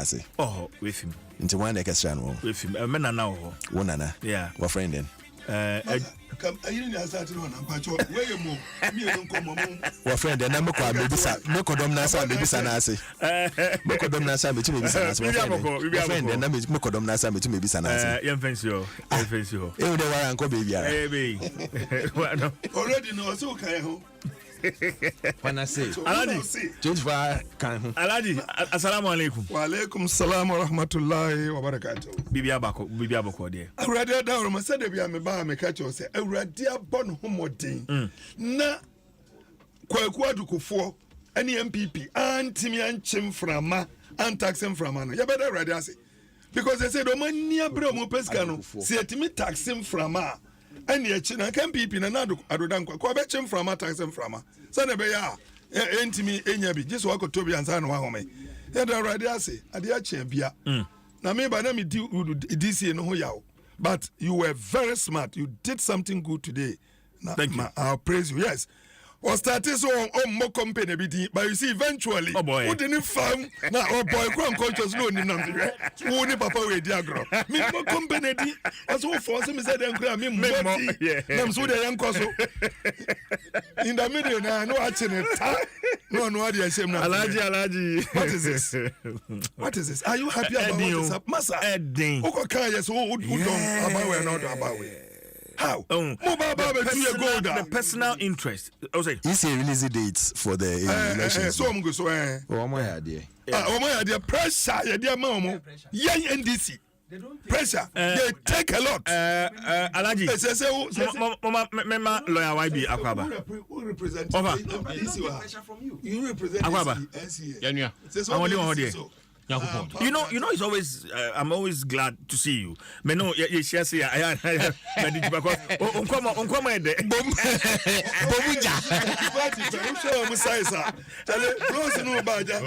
say. Oh, with him. Into one like a son. With him. A man now. One nana. Yeah. What friend then? Come, I didn't start on. Where you move? Me don't come home. What friend then? I'm a car, maybe Mokodom Nasa, maybe Sanasi. Mokodom Nasa, maybe Sanasi. Your friend then, Mokodom Nasa, maybe Sanasi. Young fancy, young fancy. You know why Uncle Baby. Already know, so can When I say, Aladi, change for Aladi, assalamu alaikum. Wa alaikum salam wa rahmatullahi wa barakatuh. Bibi abako de. Awurade da ro say de bia me ba me ka che say awurade abon homodin. Na kwaku adukufo ani MPP antimi anchim frama antaxem frama no. Ya beda awurade ase. Because they say do man nia bre mo pesika no. Se etimi taxem frama and ye china can people na adodan kwa be chem from taxem from say na be ya entimi enya bi just wa ko tobi ansa no wa home e da already ase ade a che bia na me ba na me DC no ho yawo but you were very smart, you did something good today. Thank you. I'll praise you. Yes. Was started so on more company but you see eventually who didn't find now oh boy come conscious no ni nam who ni papa we diagro me more company di as who force me say dem cry me more nam so dey yan koso in the middle na no actually no adi asem na Alaji what is this are you happy about this massa who can yes who don't about we not about we. How? The personal interest. I was saying. He say release dates for the elections. So I'm going to oh my idea. Oh my pressure. Yeah, mama. Young NDC. Pressure. They take a lot. Alaji. Mama lawyer YB Akwaba. Who represent? Pressure from you. You represent Akwaba. Yeah. You know, it's always. I'm always glad to see you. Me no, you share say I because unkoma de. Bobuja. Show me size. Tell it, close no baja.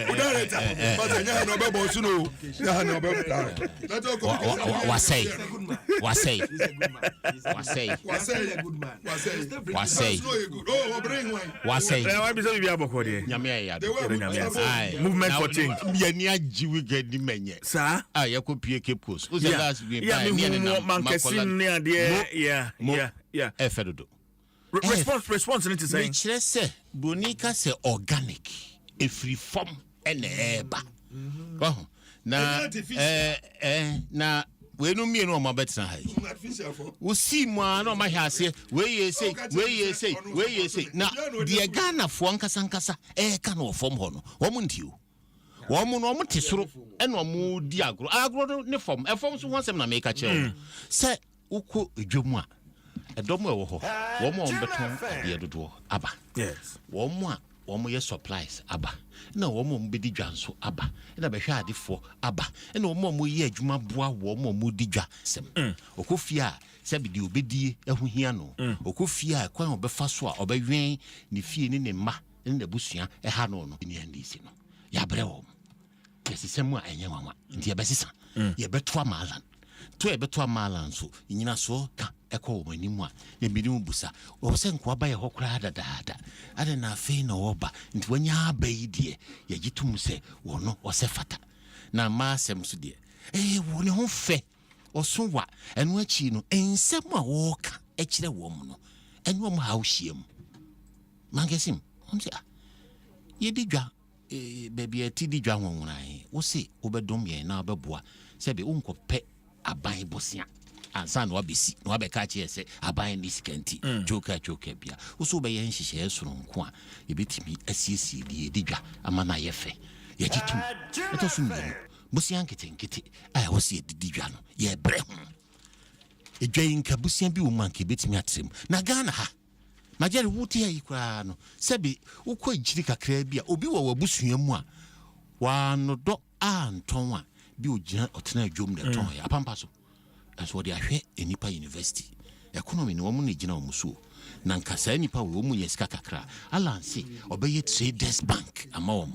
Udareta. But nya no be boss no. Ya no be. Wasay. Oh, bring one. Why be so be aboko de? Nyame ya. Movement for change. Biania jiwe gedi menye. Sir? Yakopie Cape Coast. Who's the last week? Yeah. Fedodo. Response need to say. Which say Bonica say organic. A free form and eba. Oh. Na we no me no ma betra hai. We see mo no ma hia se we say na de Ghana fo nkasa ka no form ho no wo mo ntio wo mo no mo tesoro e no mo di agro ne form e form so ho sem na me ka che se uko edwom a edom e wo ho wo mo beton de dodo aba yes wo mo a wo mo ye supplies aba na wo mo mbedi dwanso aba na be hwa adefo aba na wo mo ye adwuma boa wo mo di dwa sem okofia se bi di obedie ehu hia no okofia kwan obefa so a obedwen ne fie ne ma ne busua ha no ni ndisi no ya bre wo yesisemu a enye wanwa nti ye besisa ye beto amalan to ye beto amalan so nyina so ka eko wo manimu a ye bidim busa o se nko aba ye hokra dadaada ade na afei na oba nti wanya abaidie ye gitum se wono o se fata na ma sem so de wo ne ho fe o so wa eno achi no ensem a wo ka e kire wo mu no eno mo ha wo hiem mangesim om se ye digwa baby atidi dwa nwonwuran wo se obedom ye na obeboa se be unkope aban bosia ansa no abesi no abeka che se aban ni sikanti joka bia wo so be ye nhihye soronko a ye betimi asiesi die digwa amana ye fe ye gitum eto so mi bosia nkete ai wo se digwa no ye bre ho edwan nka bosia bi wo manke betimi atrem na Ghana ha na jere wuti ya ikra no sebi ukọ ejiri kakra bia obi wo wabusua mu a wa no do anton a bi ogina otena adwom de ton ya pampa so aso de ahwe enipa university economy no mu ne gina omuso na nkasa enipa wo mu yesika kakra alanse obeye traders bank amawo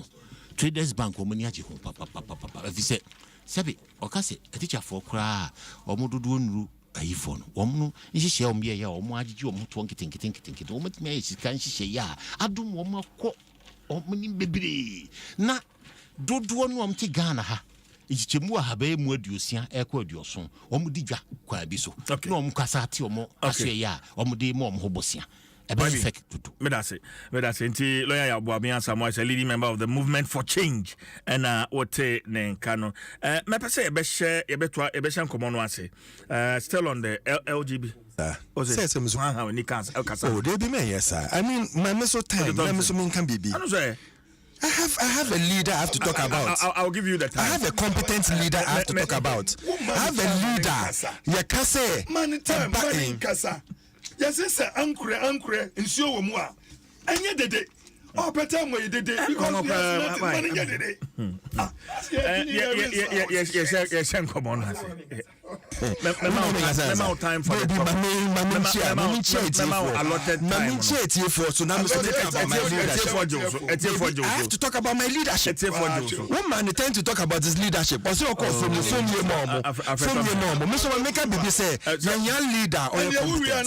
traders bank wo mu ni age ho papa vise sebi okase teacher for kra omododo onuru iPhone omnu nhihye omye ya omu agigi omu to nkitinkitinkitinkitin omutime ayisika nhihye ya adum omu akọ omuni bebire na dodoɔ no am te Ghana ha ichichemu ahabe mu aduosia ekɔ aduoson omu di dwa kwa bi so na omu kasa ate omu asue ya omu de mo omu hobosia Medase nti lawyer ya Boabia Samoa is a leading member of the movement for change and what ne kano me pese e be share e be common one say still on the LGB say some how ni kasa oh they be me yes sir I mean my meso time my meso min can be I have a leader I have to talk about. I'll give you the time. I have a competent leader I have to talk about. I have a leader. Ya kase. Man kasa. Yes, sir. Ankure. Nsuo wo mu a. Enye dede. Oh, better mo dede because money dede. Yes, come on. Memo time for the so now I have to talk about my leadership. One man tend to talk about his leadership. Also, from your mom. Mr. Make baby say, young leader or young leader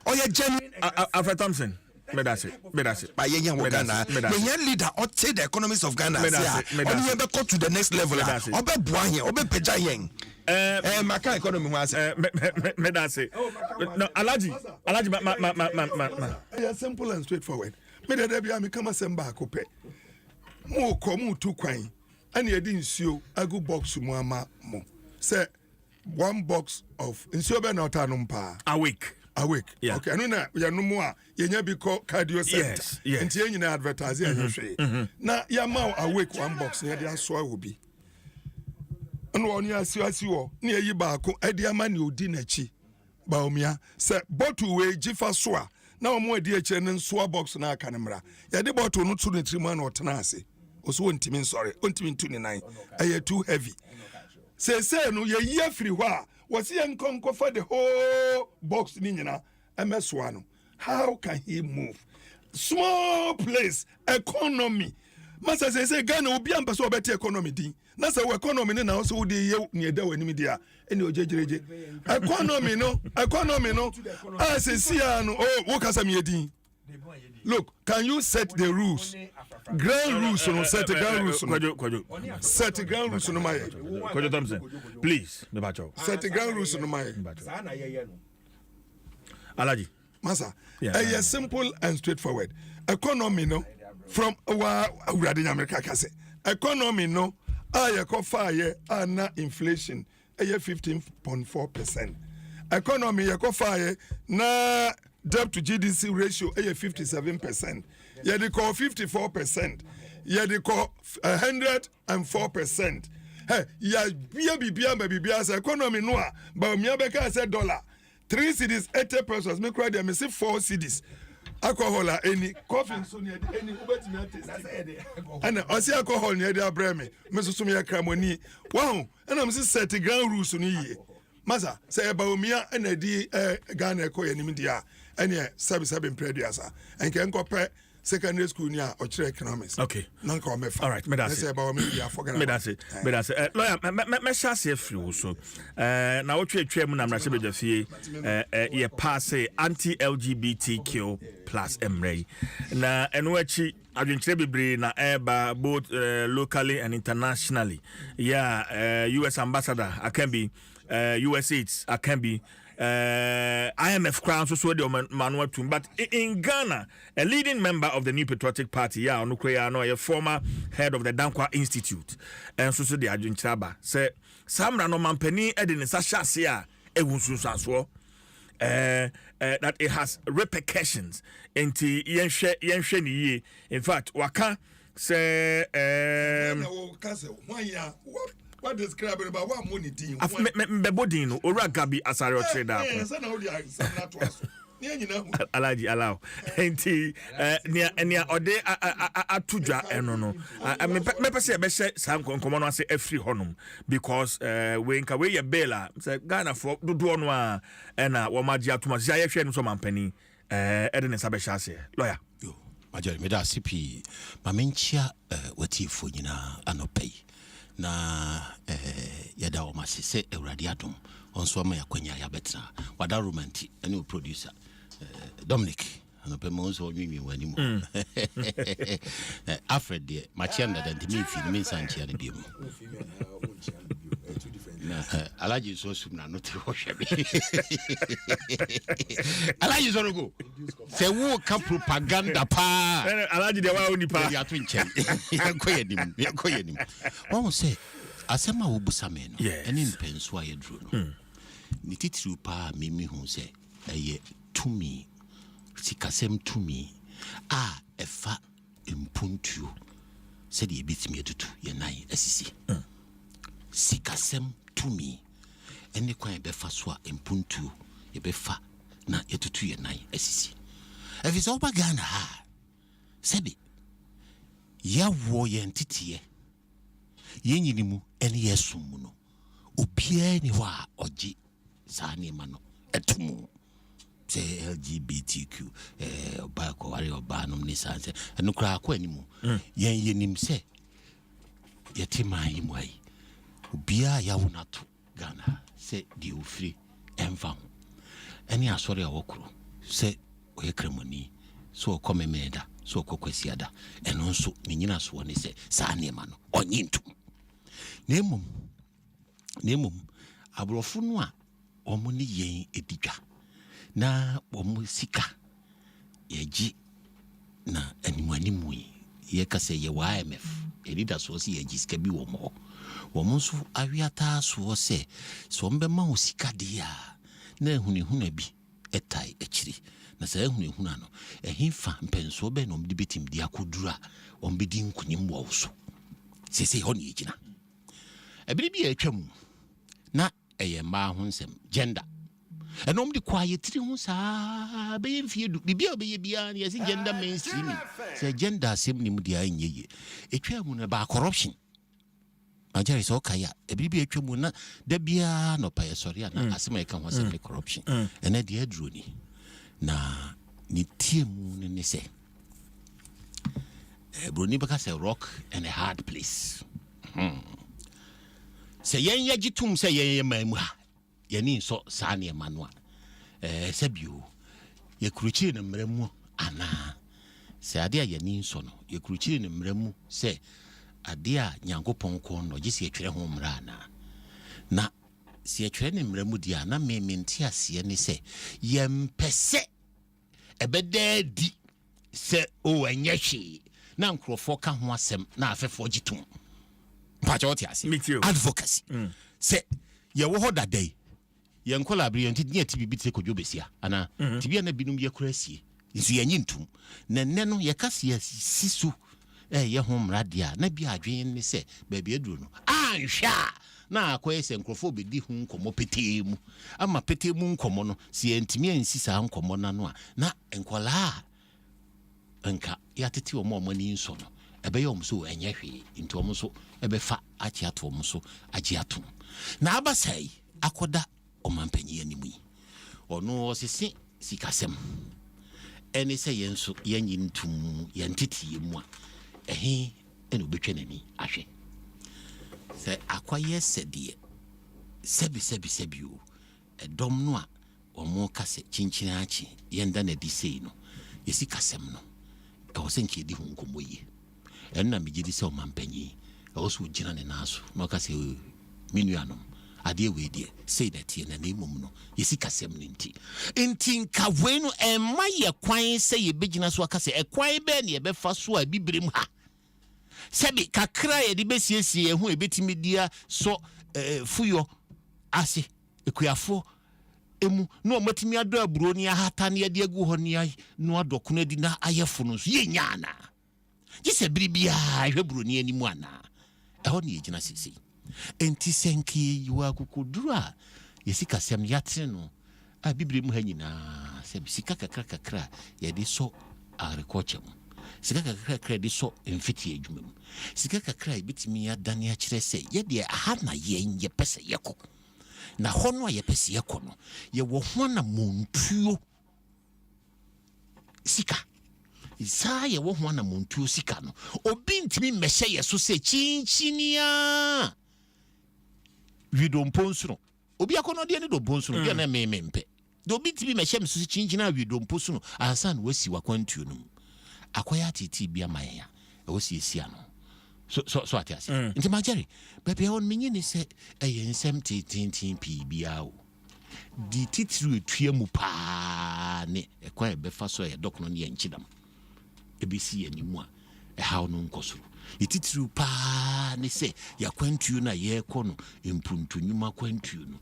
or your genuine Alfred Thompson. Medase. By young Ghana, the young leader or take the economics of Ghana. Only ever go to the next level. Obe Boahin, Obe Pejayeng. Maka economy was Medase. No, Alaji, simple and straightforward. Meda debia me kama semba akope. Mo komu tu kwan. Ani edi nsuo agu box mu ama mo. Say one box of nsuo be na otanum pa. Awake. Yeah. Okay, no na ya no mo a yenya bi call cardio center. Yes. Nti yenyina advertise ya hwe. Na ya ma awake one box na ya so obi. Ono oni asi wo na yi baako ade ama ne odi na chi. Ba omia se bottle we gifa so a na omo adi eche ne nso box na aka ne mra. Ya de bottle no to ne trimu na otena ase. Oso wontimi sorry, ontimi ntu ne nan. Aye too heavy. Say no ye yi free hɔ a was he unconquer for the whole box ninyina MS1. How can he move? Small place, economy. Master say Ghana will be am person better economy din. Na say economy na also dey near da wani media. Any ojejereje. Economy no. Ah say no. Oh, what can me din? Look, can you set the rules? Grand rules, no set the ground rules. Set the ground rules no my. Kojo Thompson, please, me bacho. Set the ground rules no my. Alaji. Masa, a simple and straightforward. Economy no from America kase. Economy no I ko fire na inflation 15.4%. Economy ko fire na debt to GDP ratio 57%. Yedi call 54%. Yedi call 104%. Hey, ya bia say economy no ba mi abeka say dollar. 3 cedis 80 pesos. Me cry there me say 4 cedis. Alcohol any coffee so near any ubetimi taste. And osi alcohol near the abreme. Me so me yakramoni. Wow, and am say set ground rules ni ye. Masa say ba omia na di Ghana ko yanim dia. Ene sabi imprediasa. And can compare secondary school near or economics. Okay. Non come. All right, me that's it. Me that's it. Lawyer, me shall say few so. Now what you mu na mrase be jafie ye pass anti-LGBTQ plus emre. Na eno achi adwenkyere bebre na eba both locally and internationally. Yeah, US ambassador I can be US aides I can be IMF crown so the manual too. But in Ghana, a leading member of the New Patriotic Party, a former head of the Dankwa Institute, and so the Ajun Chaba say some random mampeni edin Sasha Sia that it has repercussions into Yensheni. In fact, Waka say what describe about what money thing? Bebodino, Ora Gabi Asaro trader. Alaji allow. Enti near ode atuja enono. Me pese be sam komo no say every honum because we nka we ye bela say Ghana for dodo no a na wo maji atuma sia ye hwe no so mampani ede ne sabe hase lawyer yo majari me da CP ma menchia watifo nyina anopei na yada o masese Ewurade Adom onso ma yakwanya ya betra wada romanti any producer Dominic anɔpɛ ma nso ɔnwenwen w'ani mu Alfred deɛ makyia no dada ntimi mfi no mensa nkyia no bio mu Alaji so sum na no te hwehwe me Alaji so go se wo ka propaganda pa Alaji de wa oni pa ya to nkyɛn yakoyenim wɔn sɛ asɛm a wo busa me no ɛne mpenso a yɛduro no ni titiri pa mimi hu sɛ ɛyɛ tumi sikasɛm tumi a ɛfa mpuntuo sɛ de yɛbɛtumi atutu yɛnan asisi sikasɛm tumi ɛne kwan yɛbɛfa so a mpuntuo yɛbɛfa na yɛtutu yɛnan asisi ɛfiri sɛ woba Ghana ha sɛbi yɛwɔ yɛn titiɛ yɛnyini mu ɛne yɛsom mu no obiara ni hɔ a ɔgye saa nneɛma no ɛtomu sɛ LGBTQ ɔbaa kɔware ɔbaa nom ne saa sɛ ɛno koraa akɔ animu yɛnim sɛ yɛte maa yi mu ayi obiara yɛwo nato Ghana sɛ deɛ ofiri ɛmfa ho ɛne asɔre a wɔkoro sɛ ɔyɛ kramoni sɛ ɔkɔ memeda sɛ ɔkɔ kwasiada ɛno nso ne nyina soɔ ne sɛ saa nneɛma no ɔnye ntom na mmom aborɔfo no a ɔmo ne yɛn edidwa na ɔmo sika yɛgye na animu yi yɛka sɛ yɛwɔ IMF ɛdida soɔ sɛ yɛgye sika bi wɔ mɔ wɔn nso awiataa soɔ sɛ ɔmo bɛma wo sika deɛ a na ehunahuna bi ɛtae akyiri na sɛ ehunahuna no ɛhinfa mpenso bɛ na ɔmo de betim de akoduru a ɔmo bɛdi nkunim wɔ wo so sɛ hɔ ne yɛgyina ɛbere bi atwa mu na ɛyɛ mmaa ho nsɛm gender ɛna ɔmo de kɔ ayɛtiri ho saa bɛyɛ mfie du bibia ɔbɛyɛ biara ne yɛsɛ gender mainstream sɛ gender asɛm ne mu de ayɛ nyɛ yie atwa mu no ba corruption Nigeria is okay ya ebibi atwa mu na da bia no pa yesori na asema yeka ho se corruption ene de aduro ni na ni tie mu ne se broni baka say rock and a hard place se yen yagitum se yen mamu ha yeni so saa ne manu a se bio ye kuruchi ne mramu ana se ade a yeni so no ye kuruchi ne mramu se ade a nyankopɔn kɔn no gye se atwere ho mmra na se atwere ne mmra mu dia na mementi ase ne se yempese ebedadi se o anya hwe na nkrofo ka ho asɛm na afefo gitum pacha wote ase advocacy se ye wo ho dadai ye nkolabri yenti ne tibi bite kodwo besia ana tibi na binum ye kura sie nso ye nyintum na nne no ye kase ya sisu ye ho mradia na bi adwen ne se ba bi aduro no anhwa na akoye se nkrofo bedi hu nkomo petemu ama petemu nkomo no se entimi ansi sa nkomo na no a na enkola enka ya tete o mo ni nso no ebe ye omso enye hwe nti omso ebe fa achi ato omso agi ato na abasai akoda o mampanyi animu yi ono osisi sikasem ene se yenso yenyi ntum yentiti mu a ene obetwe nani ahwe se akwaye sedie sebi o edom no a omo kase chinchina achi yenda na disei no yesi kasem no e wo senke di hu nkomoyi enna megidi se o mampanyi e wo so gina ne naso no kase minuanom ade we die say that ye na nemum no yesi kasem no nti nka we no emma ye kwan se ye begina so akase e kwan be na ye befa so a bibrem ha sebi kakra ye di besiesie hu ebetimi dia so fuyo ase ekuafo emu no omatimi ado aburo ni ahata ne de agu ho ne ai no adokuna di na ayefo no so ye nyaana gise biribia hweburo ni animu ana ho ne yegina sisi enti senki yiwa kukudura yesika sem yatre no a bibrem ha nyina sebi sika kakra ye di so agriculture sika kakra di so mfiti adwuma sika kakra bitimi adane a kire se ye de aha na ye nye pese yeko na hono a ye pese yeko no ye wo ho na montuo sika isa ye wo ho na montuo sika no obi ntimi mehye ye so se chinchinia we don't ponsuro obi akono de ne do ponsuro bia na memempe do bit be me shem so chinchina wi do mposo no ansa na wasi wakwantuo no akwaya titi bia maya e wasi esia no so atiase nti ma Jerry baby on menye ni se ensem tintin pi bia o di titru etua mu pa ne ekwan befa so e dok no ne enchidam ebisi animu a e haw no nkosoro di titru pa ne se yakwantuo na ye kɔ no empuntunuma kwantuo no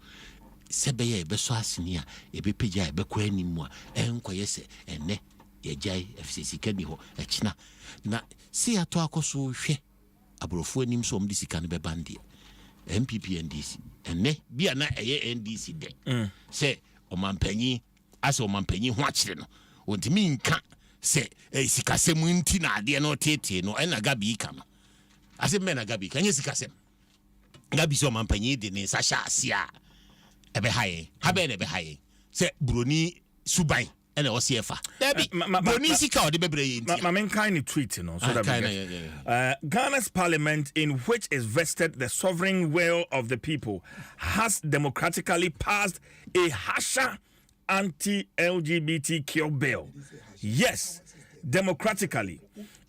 sebeye beso asini a ebepeja ebekɔ animu a enkoye se ene yejai FCC kani ho echina na si ato akoso hwe abrofo anim so omdi sika ne bebande MPP NDC ene bia na eye NDC de se omampanyi ase omampanyi ho akire no ontimi nka se sikasem nti na ade no tete no ena gabi ka no ase me na gabi ka nye sikasem gabi so omampanyi de ne sasha asia ebe haye habe ne be haye se broni suban ene osiefa broni sika ode bebre yenti mamen kind tweet no so that Ghana's parliament, in which is vested the sovereign will of the people, has democratically passed a harsher anti-LGBTQ bill. Yes, democratically.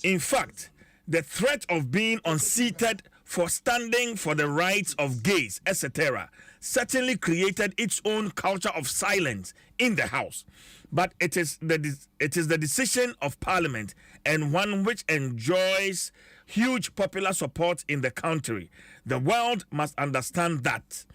In fact, the threat of being unseated for standing for the rights of gays, etc., certainly created its own culture of silence in the House. But it is the decision of Parliament, and one which enjoys huge popular support in the country. The world must understand that.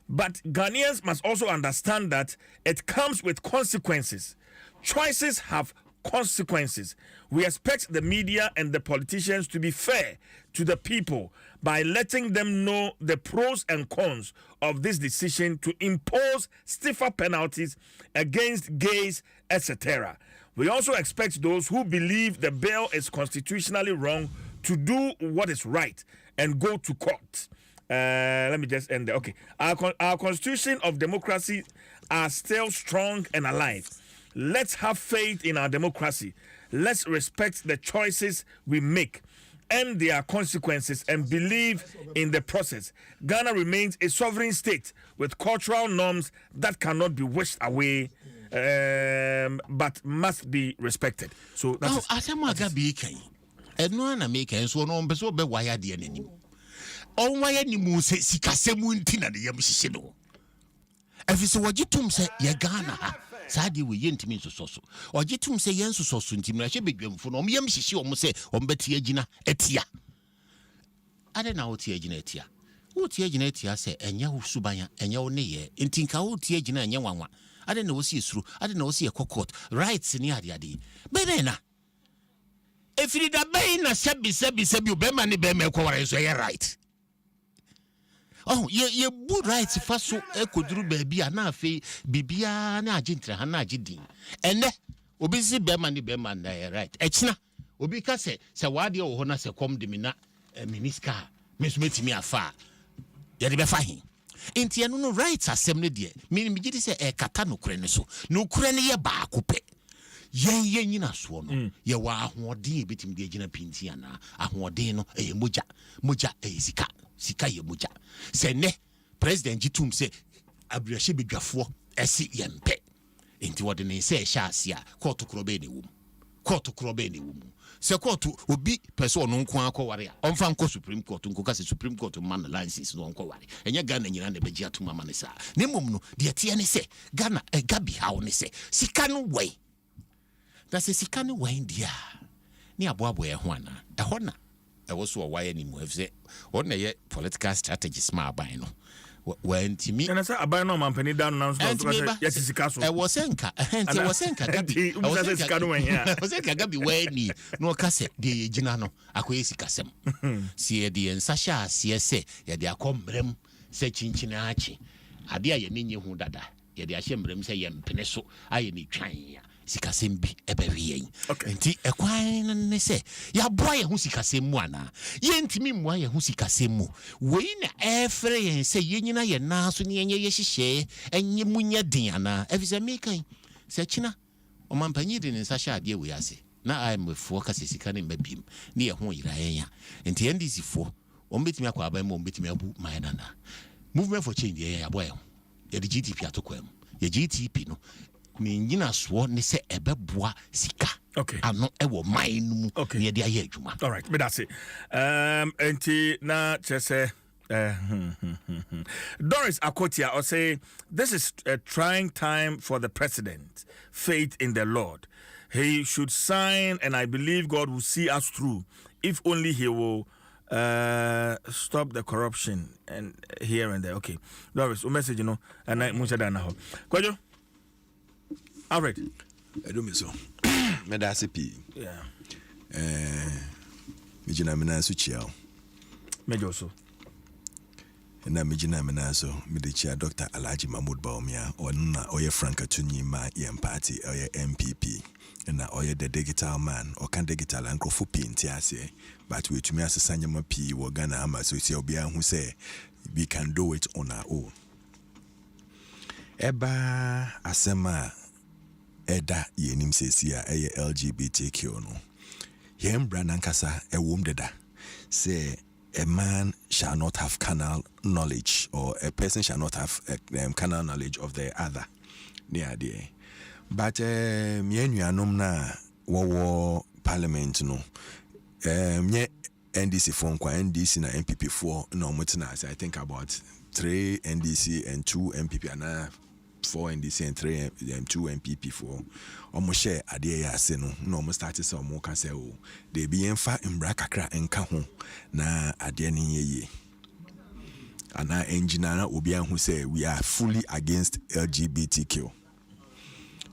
But Ghanaians must also understand that it comes with consequences. Choices have consequences. We expect the media and the politicians to be fair to the people by letting them know the pros and cons of this decision to impose stiffer penalties against gays, etc. We also expect those who believe the bill is constitutionally wrong to do what is right and go to court. Let me just end there. Okay. Our constitution of democracy are still strong and alive. Let's have faith in our democracy. Let's respect the choices we make and their consequences and believe in the process. Ghana remains a sovereign state with cultural norms that cannot be wished away, but must be respected. So that's no na make so no beso be wire de nanim on wire ni mu se sikasemu ntina de yam hihye no afise wogitum se ye Ghana ha saade we yentimi nsososo ogitum se ye nsososo ntimra hye bedwamfo no yam hihye o mo se o mbeti agina etia ade na oti agina etia oti agina etia se enya wo subanya enya wo ne ye ntinka oti agina enya wanwa ade na wo si esuru ade na wo si ekokot rights ni ade be na efiri da bay na sebi obema ni be me kwara so ye right oh ye bu right fa so ekoduru ba bia na afi bibia na agintra ha na agidin ene obi si bema ni bema na ye right echina obi ka se wade wo ho na se kom de mi na miniska mesumetimi afa ye de be fa hin enti eno no right asem ne de mi gidi se kata no kure ne so no kure ne ye ba akopɛ ye nyina so no ye wa ahoɔden betim de agina pinti ana ahoɔden no moja sika ye moja se ne president gitum se abrahye bedwafo esi yempe enti wode ne se hya ase a court kro be ne wum se court obi person no nko akɔware a ɔmfa nko supreme court nko ka se supreme court man license no nkɔware enya Ghana nyina na begi atuma ma ne sa ne mom no de tie ne se Ghana gabi hawo ne se sika no wai that's a sikani wendia ni aboabo ye ho ana e ho na e wo so wire ni mu efse wo na ye political strategies ma aban no wantimi na say aban no mampani down now so yes sika so e wo senka gabi wo say sika no wen here wo senka gabi wani no ka se de ye gina no akoye sikasem si e de nsahya ase se ye de akombrem se chinchina achi ade a ye ni hu dada ye de ahye mbrem se ye mpene so aye ni twan ya sikasem bi ebewe enti ekwan ne se ya boa ye hu sikasem mu ana ye ntimi mu ye hu sikasem mu we na efre ye se ye nyina ye na so ne ye hihye enye munya din ana efise mekan se china o mampanyi de ne nsahya ade we ase na IMF ka se sika ne mbabim ne ye ho yira ye ya enti NDC fo o mbetimi akwa aban mo mbetimi abu mayana na movement for change ye ya boa ye de GDP atokwam ye GTP no me nyina so ne se ebeboa sika ano ewo man no mu ye de aye adwuma. All right, me that's it. Enti na chese Doris Akotia or say this is a trying time for the president. Faith in the Lord. He should sign, and I believe God will see us through if only he will stop the corruption and here and there. Okay, Doris, a message, and I much than now. Kwajo, all right. I do me so. Me da CP. Yeah. Me jina me na so chiao. Me joso. Na me jina me na so me de chia Dr. Alhaji Mahmoud Baumia ona oye Franka Tunyi ma yem party oye MPP. Na oye the digital man or can digital and crofo paint ase but we to me as sanyama p wo Ghana ama so see obi an who say we can do it on our own. Eba asema eda yenim sesia LGBTQ no yem branankasa ewom deda say a man shall not have carnal knowledge or a person shall not have carnal knowledge of the other near there. But nuanom na wo parliament no nye NDC for kwa NDC na MPP for no mutina. I think about 3 NDC and 2 MPP and 4 NDC and 3 2 MPP for omo share ade ya ase no na omo start say omo ka say o de bi enfa mbra kakra enka ho na ade ne yeye ana engineer na obi an who say we are fully against LGBTQ.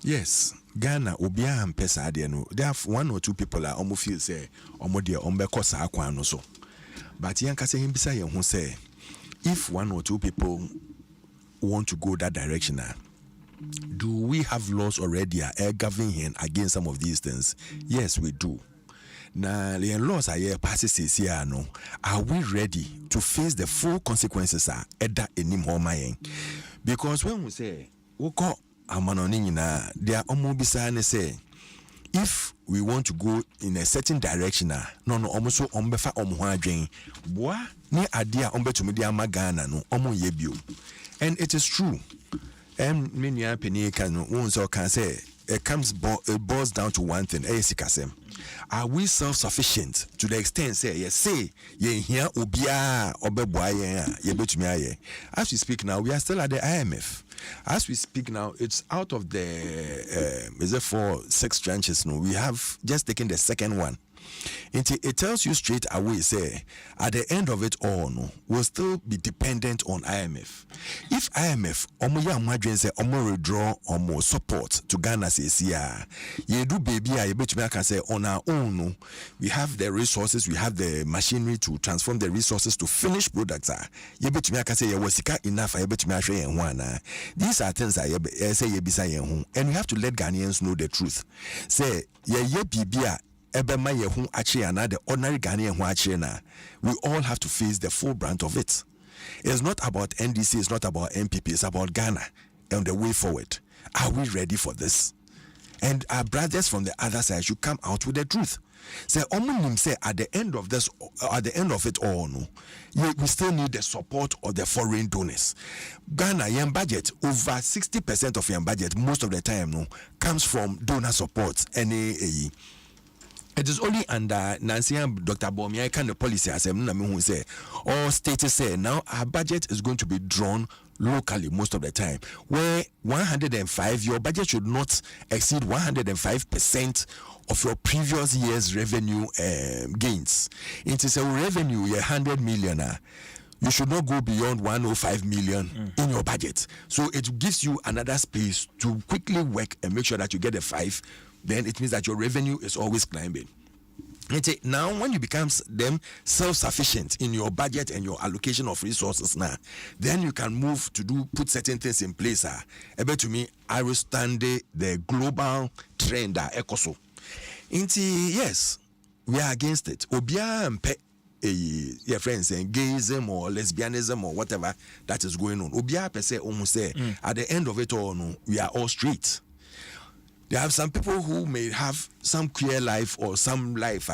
Yes, Ghana obia mpesa ade no. There are 1 or 2 people that almost feel say omo de ombeko sa akwan no so. But yan kase him bisa yen ho say if 1 or 2 people want to go that direction, do we have laws already governing against some of these things? Yes, we do. Now, the laws are here passes here no. Are we ready to face the full consequences because when we say they are almost say if we want to go in a certain direction no almost ombefa omhoadwen boa ni adea ombetumi dia magana no omo yebio. And it is true. And many penny can say it boils down to one thing. Are we self-sufficient to the extent say yes say ye here obia obeboa ye betumi? As we speak now, we are still at the IMF. As we speak now, it's out of the is it 6 tranches? No, we have just taken the second one. It tells you straight away, say, at the end of it all, no, we'll still be dependent on IMF. If IMF, say, withdraw support to Ghana, says, yeah, you do baby, I bet you can say, on our own, no, we have the resources, we have the machinery to transform the resources to finished products. You bet me, I can say, you was enough, I bet me, one. These are things I say, and we have to let Ghanaians know the truth. Say, yeah, BBA. Ebema ye hu achi na the ordinary Ghanaian hu achi na, we all have to face the full brunt of it. It's not about NDC, it's not about MPP, it's about Ghana and the way forward. Are we ready for this? And our brothers from the other side should come out with the truth. Say omunim say at the end of this, at the end of it all, no, we still need the support of the foreign donors. Ghana young budget, over 60% of your budget most of the time no comes from donor support. It is only under Nancy and Dr. Baumia kind of policy as who say all states say now our budget is going to be drawn locally most of the time, where 105 your budget should not exceed 105% of your previous year's revenue gains. It is a revenue 100 million. You should not go beyond 105 million in your budget. So it gives you another space to quickly work and make sure that you get a 5. Then it means that your revenue is always climbing. Now, when you become them self-sufficient in your budget and your allocation of resources now, then you can move to put certain things in place. To me, I will stand the global trend ecoso. Yes, we are against it. Obia mpe your friends saying gayism or lesbianism or whatever that is going on. Obia per se almost say at the end of it all, no, we are all straight. There are some people who may have some queer life or some life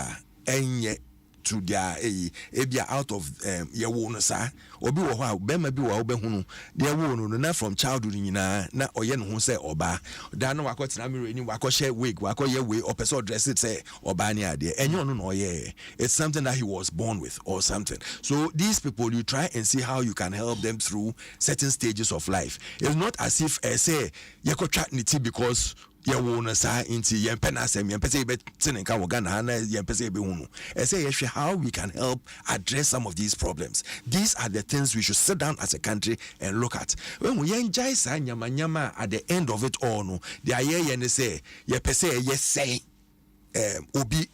and yet to their ebia out of yewo no sa obi wo ho a bema bi wo be hunu de wo no na from childhood nyina na oye no ho say oba da na wakotena mirror ni wakohye wig wakoye we opese dress it say oba ni ade enyo no no oye it's something that he was born with or something. So these people, you try and see how you can help them through certain stages of life. It's not as if say you could chat niti because you wanna say into Mpensenpensenmu Mpensenpensenmu be tinenka wogana na Mpensenpensenmu be hunu. I say how we can help address some of these problems. These are the things we should sit down as a country and look at. When we enjoy sa nyama at the end of it all, no, the aye say Mpensenpensenmu yes say obi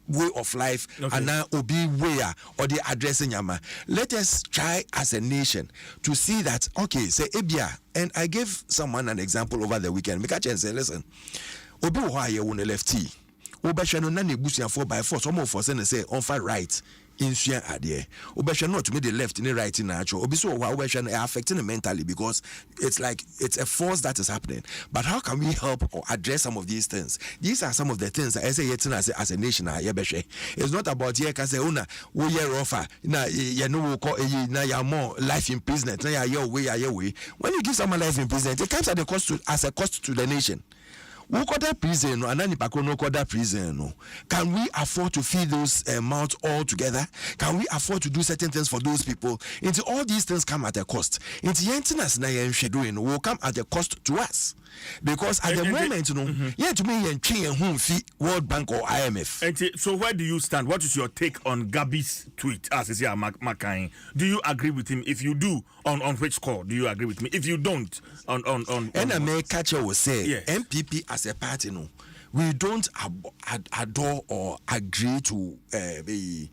way of life and now obi way or the addressing yama. Let us try as a nation to see that okay, say ebia, and I gave someone an example over the weekend. Make a chance say listen, obi why you want lefty. Obesha no na nebusia 4x4 some of us say on far right in share ade. Obesha not to me the left in the right in natural. Obi so why obesha affecting them mentally because it's like it's a force that is happening. But how can we help or address some of these things? These are some of the things that I say as a nation. It's not about here can say una we year offer na you know na ya more life imprisonment na ya your way. When you give someone life imprisonment, it comes at the cost to as a cost to the nation. Who got that prison? Prison? Can we afford to feed those mouths all together? Can we afford to do certain things for those people? Into all these things come at a cost. Into yentiness na yen will come at a cost to us. Because at the moment, you know, yeah, to me, and change home fee World Bank or IMF. So where do you stand? What is your take on Gabi's tweet? As is here, Makain. Do you agree with him? If you do, on which score do you agree with me? If you don't, on and I may catch will say, yes. MPP as a party, no, we don't adore or agree to the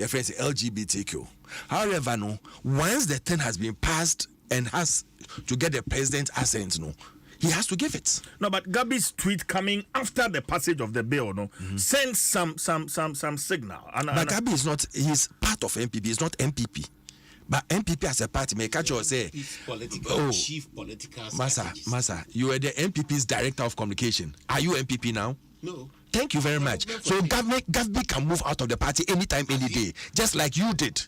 friends LGBTQ. However, no, once the thing has been passed and has to get the president's assent, no. He has to give it. No, but Gabi's tweet coming after the passage of the bill, no, sends some signal. But Gabi is not. He's part of MPP. He's not MPP. But MPP as a party may catch you say, chief political Massa, you are the MPP's director of communication. Are you MPP now? No. Thank you very much. So Gabi can move out of the party anytime, any day, just like you did.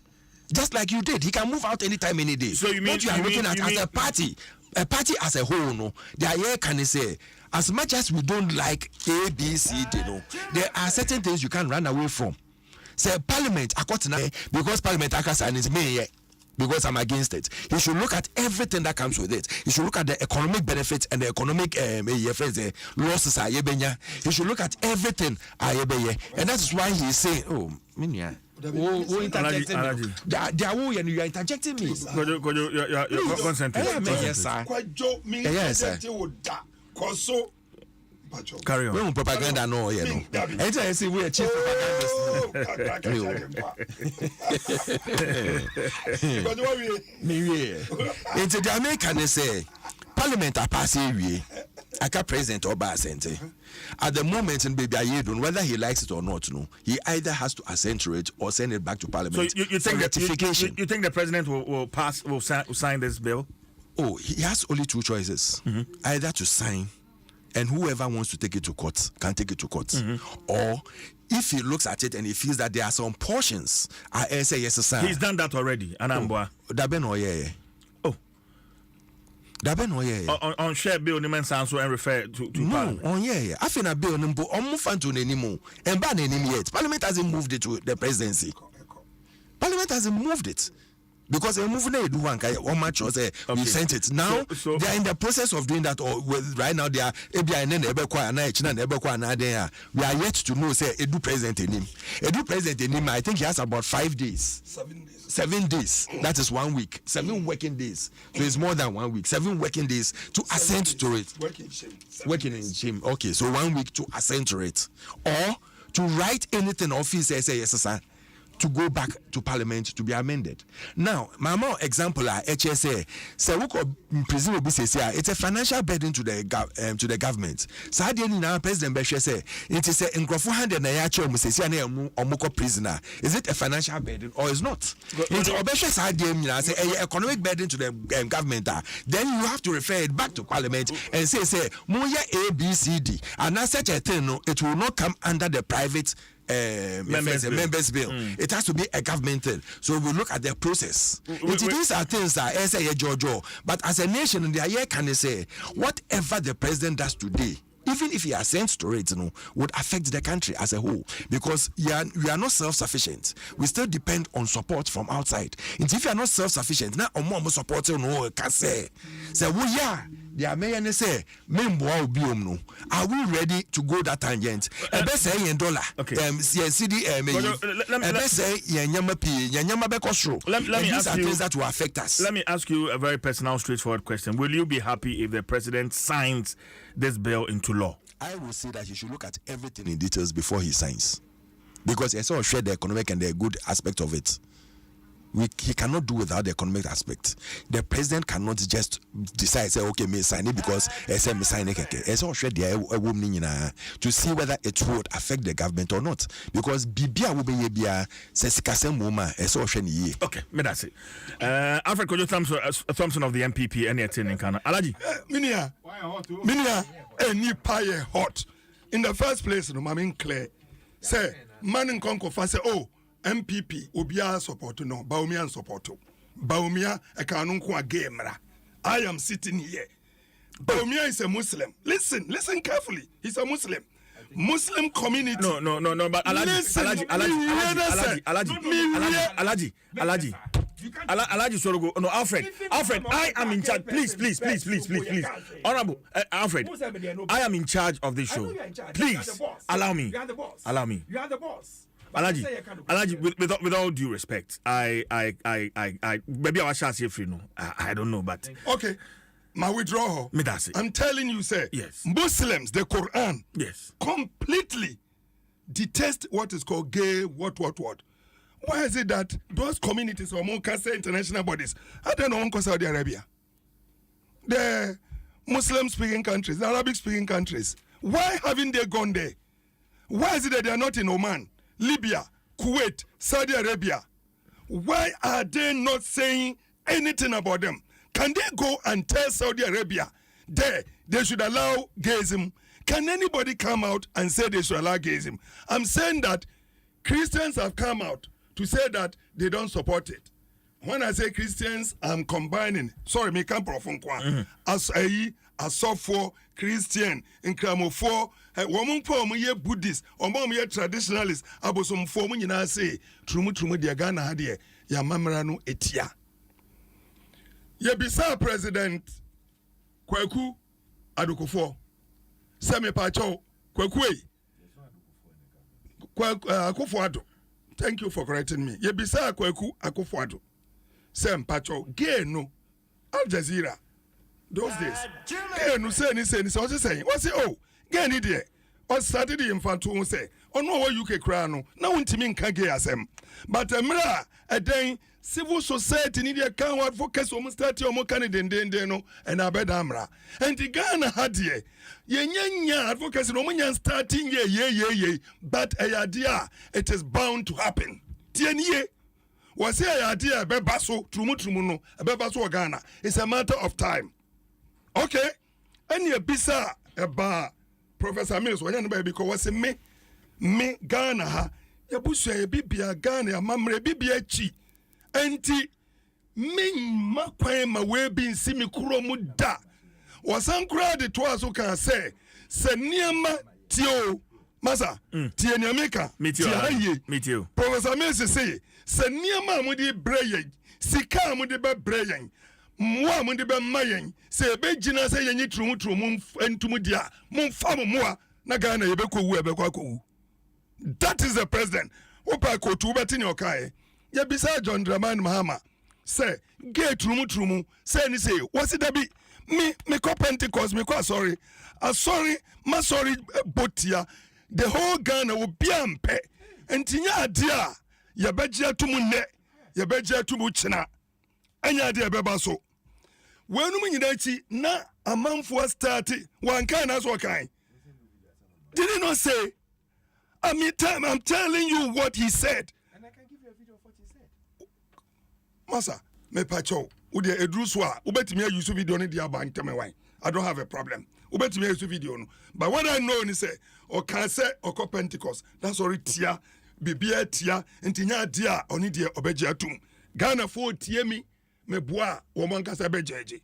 Just like you did, he can move out anytime, any day. So you mean what you are looking at as a party? A party as a whole, no, the idea can say, as much as we don't like A, B, C, D, no, there are certain things you can't run away from. Say Parliament, because Parliament is me, because I'm against it. You should look at everything that comes with it. You should look at the economic benefits and the economic losses. You should look at everything, and that's why he's saying, oh, Minya. Who interjecting me? They are who you are interjecting me. You're concentrating. Yes, sir. Carry on. We don't propaganda no, you know. Anytime I say we are chief propagandists. Into the American they say Parliament are passing we. I can President Oba assent. At the moment in Baby Ayedun, whether he likes it or not, no, he either has to assent to it or send it back to Parliament. So you think ratification? You think the president will sign this bill? Oh, he has only two choices: either to sign, and whoever wants to take it to court can take it to court, or if he looks at it and he feels that there are some portions, I say yes, sir. He's done that already, Anambwa. On share bill, the man sounds and refer to no, Parliament. I think a bill number on to anymore and ban him yet. Parliament hasn't moved it to the presidency. Parliament hasn't moved it. Because they're moving it, we sent it. Now they are in the process of doing that. Or right now they are. We are yet to know. Say Edu president in him. Edu president in him. I think he has about 5 days. 7 days. That is 1 week. 7 working days. So it's more than 1 week. 7 working days to assent to it. Working in shame. Okay, so 1 week to assent to it, or to write anything office say yes, sir. To go back to Parliament to be amended. Now, my more example are HSA. So we could presumably say it's a financial burden to the government. So how do you now President Beshe say it is a incrofu handed na yacho musesi na omoko prisoner? Is it a financial burden or is not? It's Obeshe side say a economic burden to the government. Then you have to refer it back to Parliament and say Muya A B C D, and as such a thing, no, it will not come under the private members bill. It has to be a government thing. So we look at the process. These are things that I say Jojo. But as a nation, the year can say whatever the president does today, even if he assents to it, would affect the country as a whole, because we are not self-sufficient. We still depend on support from outside. And if you are not self-sufficient, now support can say the American say, are we ready to go that tangent? Say dollar. CD these are things that will affect us. Let me ask you a very personal, straightforward question. Will you be happy if the president signs this bill into law? I will say that he should look at everything in details before he signs, because he sort of share the economic and the good aspect of it. He cannot do without the economic aspect. The president cannot just decide, say, okay, me sign it because me sign it. It's all share the woman to see whether it would affect the government or not. Because Bibia will be a Sesicasem woman, it's all share. Okay, me that's it. Alfred Kojo Thompson of the MPP, any in Ghana. Alaji. Minia, any pie hot. In the first place, no, I'm clear. Say, man in Conco, say, oh. MPP Obia support no Baumia support Baumia a kanunku gamera. I am sitting here. Baumia is a Muslim. Listen carefully. He's a Muslim community. No, but Alaji Sorogo. No, Alfred, I am in charge. Please. Honorable Alfred, I am in charge of this show. Please allow me. You are the boss. You are the boss. Alaji, with all due respect, I maybe I shall say free no. I don't know, but okay. My withdrawal. I'm telling you, sir. Yes. Muslims, the Quran. Yes. Completely detest what is called gay. What? Why is it that those communities or more international bodies? I don't know, Uncle Saudi Arabia, the Muslim-speaking countries, the Arabic-speaking countries. Why haven't they gone there? Why is it that they are not in Oman, Libya, Kuwait, Saudi Arabia? Why are they not saying anything about them? Can they go and tell Saudi Arabia they should allow gayism? Can anybody come out and say they should allow gayism? I'm saying that Christians have come out to say that they don't support it. When I say Christians, I'm combining. Sorry, me come from as for Christian, in Kramo woman for me Buddhist, or mom ye traditionalist, abosom for me na say, trumu dia Ghana hadie, ya mamrano etia. Ye bisa President Kwaku Adukufo. Seme Pacho Kwakue. Akufo-Addo. Thank you for correcting me. Ye bisa Kwaku Akufo-Addo. Sem Pacho gay no Al Jazeera. Those days. Gay no say ni what's he saying? What's it gay ni there. Or started the infant to say, oh no, what UK crown. Now untimin can gay asem. But mra a day civil society need a can advocate almost 30 or more Canadian no and abedamra. And the Ghana had ye advocacy no man starting ye. But a idea it is bound to happen. Tienye was a idea bebaso trumuno a bebaso Ghana. It's a matter of time. Okay? And ye bisa eba Professor Mills when baby because me Ghana ha ya busu ya bibia Ghana ya mamre bibia chi enti me makwan ma we bi nsi me kuro mu da wasan kura de to aso kan say se niema tio masa tie niameka tie Professor Mills say se niema mu di breyen sika mu di be breyen mwa mu de be mayen se be gina se yenyi trumu entumu dia mumfa mwa na Ghana ye be kowu e be kwakowu. That is the president. Opa kotu beti ni okaye. Ye bisa John Dramani Mahama say gay trumu say ni say what's it be me ko Pentecost me ko sorry botia the whole Ghana will be ampe entinya adia ye begia tumu ne ye begia tumu china anya adia beba so when you na a month was started, one kind as what kind. Did he not say? I'm telling you what he said. And I can give you a video of what he said. Masa, me pacho, ude edruswa, ubeti me use video ni dia bank tell me why. I don't have a problem. ubetumi yesu video no but what I know ni say or can say or Pentecost that's already tia bibia tia ntinya dia oni de obeje atum Ghana for tie mi meboa wo man kasa bejeje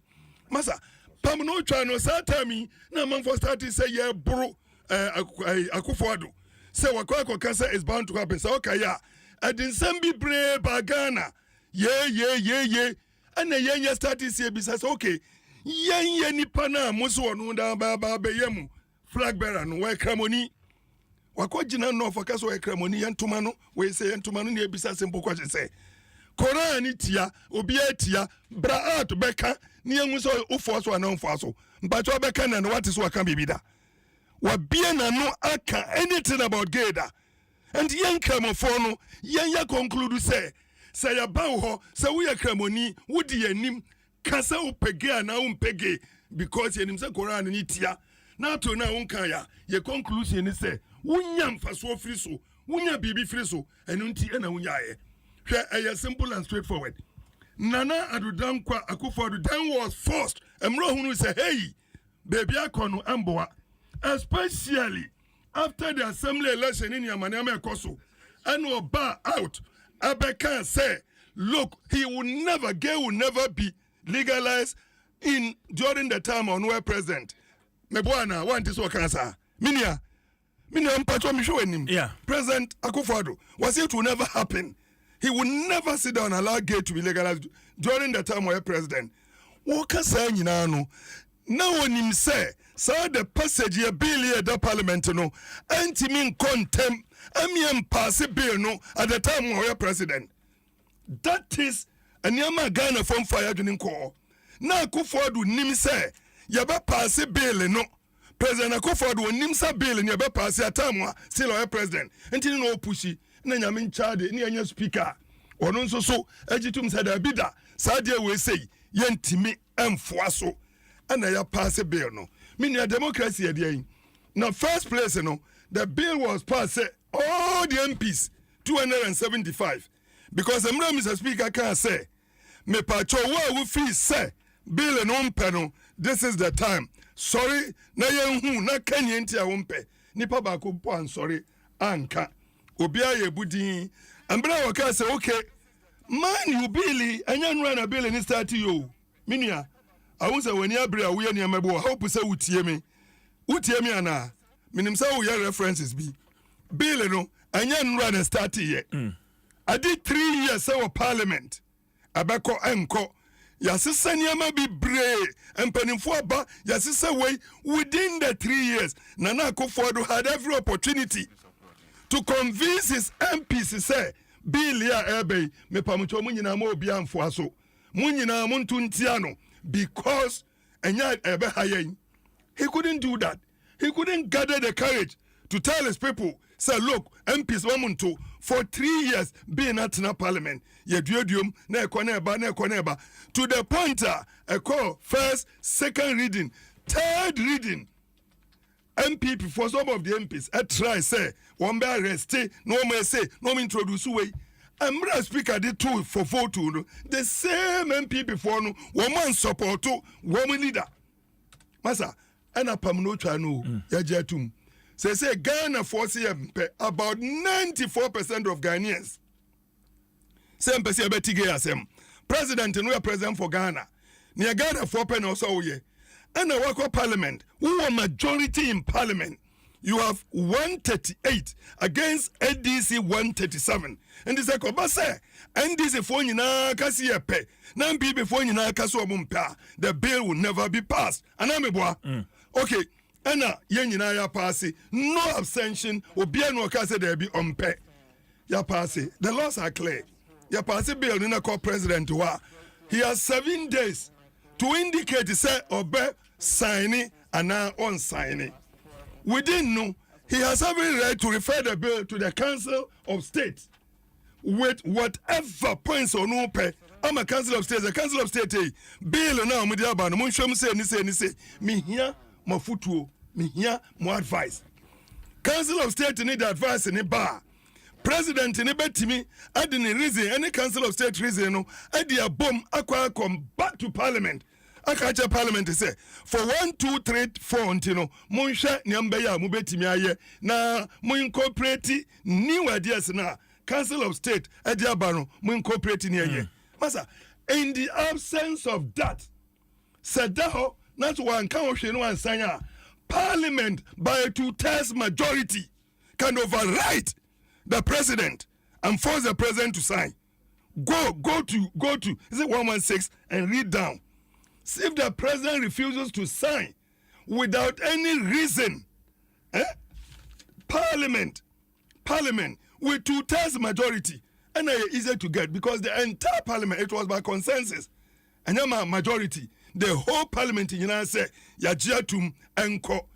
masa pam no twa no satami na man for start say ye bro Akufo-Addo say wakwa kasa is bound to happen say okay ya adin bi bre ba Ghana ye ana ye start say bi say okay ye nipa na muso no da ba be yemu flag bearer no we kramoni wakogina no for kasa we kramoni yentoma no we say yentoma no na ebisa simple question say Koran tia obi atia bra out beka ni enwu so ufo so na mfo so mpacho beka na what is waka bibida wa bia na no aka anything about gayda and yen kramofo no yen ya conclude say ya ba ho say we kramoni wudi yanim kasa upege na umpege because yenim say Koran ni tia na to na unka ya ye conclusion ni say wunya mfaso firi so wunya bibi firi so enu nti na wunya ye hwe simple and straightforward Nana Adudankwa Akufo-Addo then was forced emro hunu say hey baby akono amboa especially after the assembly election in Yamanema Ekoso and oba out Abeka say look gay will never be legalized during the time on where president mebwana want this wakansa minia mpacho misho enim President Akufo-Addo was it will never happen. He will never sit down and allow gay to be legalized during the time where president. Woka say nyina no. Now on him say the passage here bill here the parliament no anti-mean contempt pass bill no at the time where president. That is anyama Ghana from fire during call. Now Akufo-Addo nim say yaba pass bill no. President Akufo-Addo nim say bill and yaba pass at time still where president. Until no pushy. Na nyamin chade ni anya speaker ono nso so agitum sada bida sadia we say yentimi emfoa so ana ya pass bill no mini democracy ya dey na first place no the bill was passed all the MPs 275 because Mr. Speaker can say me pacho we free say bill no mpe no this is the time sorry na yenhu na kanye ntia wo mpe nipa ba ko po an sorry anka obia ye budin ambra waka say okay man you billy anya nura na bill ni start yo minia awun say wani abra wo ye ne mebo hope say utie me ana minim say wo ye references bi bill no anya nura na start ye I did 3 years say parliament abeko enko yasisa niama bi bre empanimfo aba yasisa way within the 3 years Nana Akufo-Addo had every opportunity to convince his MPs say bill ya ebe me pamucho munyina ma obi amfo aso munyina muntu ntiano because enya ebe hayen. He couldn't do that. He couldn't gather the courage to tell his people say look MPs wamuntu for 3 years being at na parliament ye duodium na ekoneba to the point a call first second reading third reading MPP for some of the MPs try say one be arrested no me say no me introduce way Amra speaker did two for vote no the same MP before no woman support to woman leader masa ana pam no twa no ya jatum say Ghana for CM about 94% of Ghanaians same person be tige asem president no president for Ghana near Ghana for pen also ye and a work of parliament who are majority in parliament you have 138 against NDC 137 and this ko say NDC for nyina kasi epe na MPP for nyina kasi omumpa the bill will never be passed anameboa okay ena ye nyina ya pass no abstention obia no kasi there be ompe ya pass the laws are clear ya pass bill ni na call president wa he has 7 days to indicate say obe signing and now on signing. Within no, he has every right to refer the bill to the Council of State with whatever points or no pay. I'm a Council of State. The Council of State bill now me dia ba no mo nhwem say me here my footwo me here more advice. Council of State need advice in ba. President in betimi adi ni reason any Council of State reason no adi abom akwa come back to Parliament. akache parliament say for 1 2 3 4 ntino monhwe nyamba ya mo betimi aye na mo incorporate new ideas na council of state edi abano mo incorporate ni aye masa in the absence of that sadaho not one kan hwe no ansanya parliament by a 2/3 majority can override the president and force the president to sign. Go to is it 116 and read down. See if the president refuses to sign without any reason, Parliament with 2/3 majority, and easy to get because the entire parliament, it was by consensus, and then majority, the whole parliament in United States, Yajiatum Enko,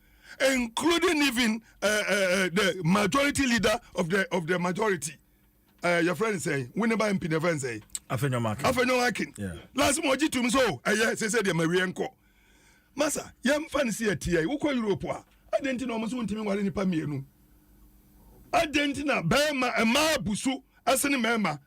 including even the majority leader of the majority. Your friend say, whenever MP never say, Afenyo yeah. Last moji to me so, say the Marianko. Masa, yam fancy a tia, uko Europa. I didn't know much to me while in Pamienu. I didn't know Bema, a ma busu, as in mema,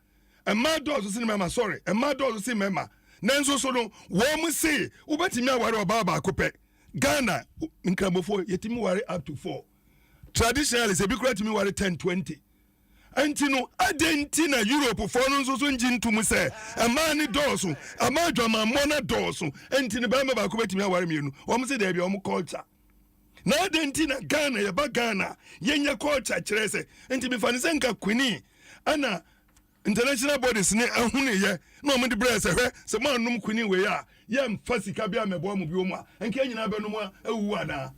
a ma dogs in mema, sorry, a ma dogs in mema. Nanzo sono, woman say, Ubatimia waro baba cope. Ghana, in Cramofo, yetimu wari up to 4. Traditionally, a big to me wari 10, 20. Antino Argentina Europe for no so engine to me say a man dosu a madama mona dosu antino bama ba ko betimi aware mienu o mo say there be o mo culture na Argentina Ghana ya ba Ghana yenya culture kire say enti me fani senka kwini ana international bodies ne ahune ye na o mo de bre say hwe se man num kwini we ya ye mfa sika bia mebo mo bi o mu a enka nyina be no mu awu ana